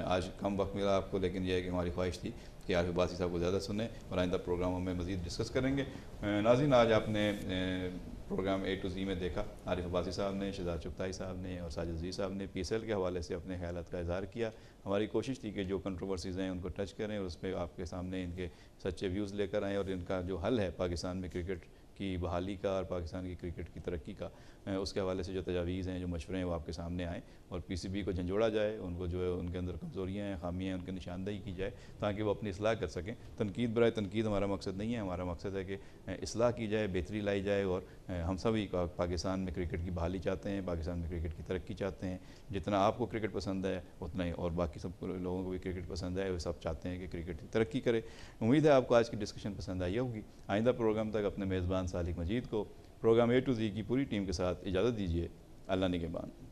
आज कम वक्त मिला आपको, लेकिन यह है कि हमारी ख्वाहिश थी कि आरिफ अब्बासी साहब को ज़्यादा सुने, और आइंदा प्रोग्रामों में मज़ीद डिस्कस करेंगे। नाज़रीन, आज आपने प्रोग्राम A to Z में देखा, आरिफ अब्बासी साहब ने, शहजाद शुक्ताई साहब ने और साजिद अजीज़ साहब ने PSL के हवाले से अपने ख्यालात का इज़हार किया। हमारी कोशिश थी कि जो कंट्रोवर्सीज़ हैं उनको टच करें और उस पर आपके सामने इनके सच्चे व्यूज़ लेकर आएँ, और इनका जो हल है पाकिस्तान में क्रिकेट की बहाली का और पाकिस्तान की क्रिकेट की तरक्की का, उसके हवाले से जो तजावीज़ हैं, जो मशवरे हैं, वो आपके सामने आएँ और पीसीबी को झंझोड़ा जाए, उनको जो है उनके अंदर कमज़ोरियाँ हैं, खामियाँ हैं, उनकी निशानदेही की जाए ताकि वो अपनी इस्लाह कर सकें। तनकीद बराए तनकीद हमारा मकसद नहीं है, हमारा मकसद है कि इस्लाह की जाए, बेहतरी लाई जाए और हम सभी पाकिस्तान में क्रिकेट की बहाली चाहते हैं, पाकिस्तान में क्रिकेट की तरक्की चाहते हैं। जितना आपको क्रिकेट पसंद है उतना ही और बाकी सब लोगों को भी क्रिकेट पसंद है, वे सब चाहते हैं कि क्रिकेट की तरक्की करे। उम्मीद है आपको आज की डिस्कशन पसंद आई होगी। आइंदा प्रोग्राम तक अपने मेज़बान सालिक मजीद को प्रोग्राम A to Z की पूरी टीम के साथ इजाज़त दीजिए। अल्लाह निगहबान।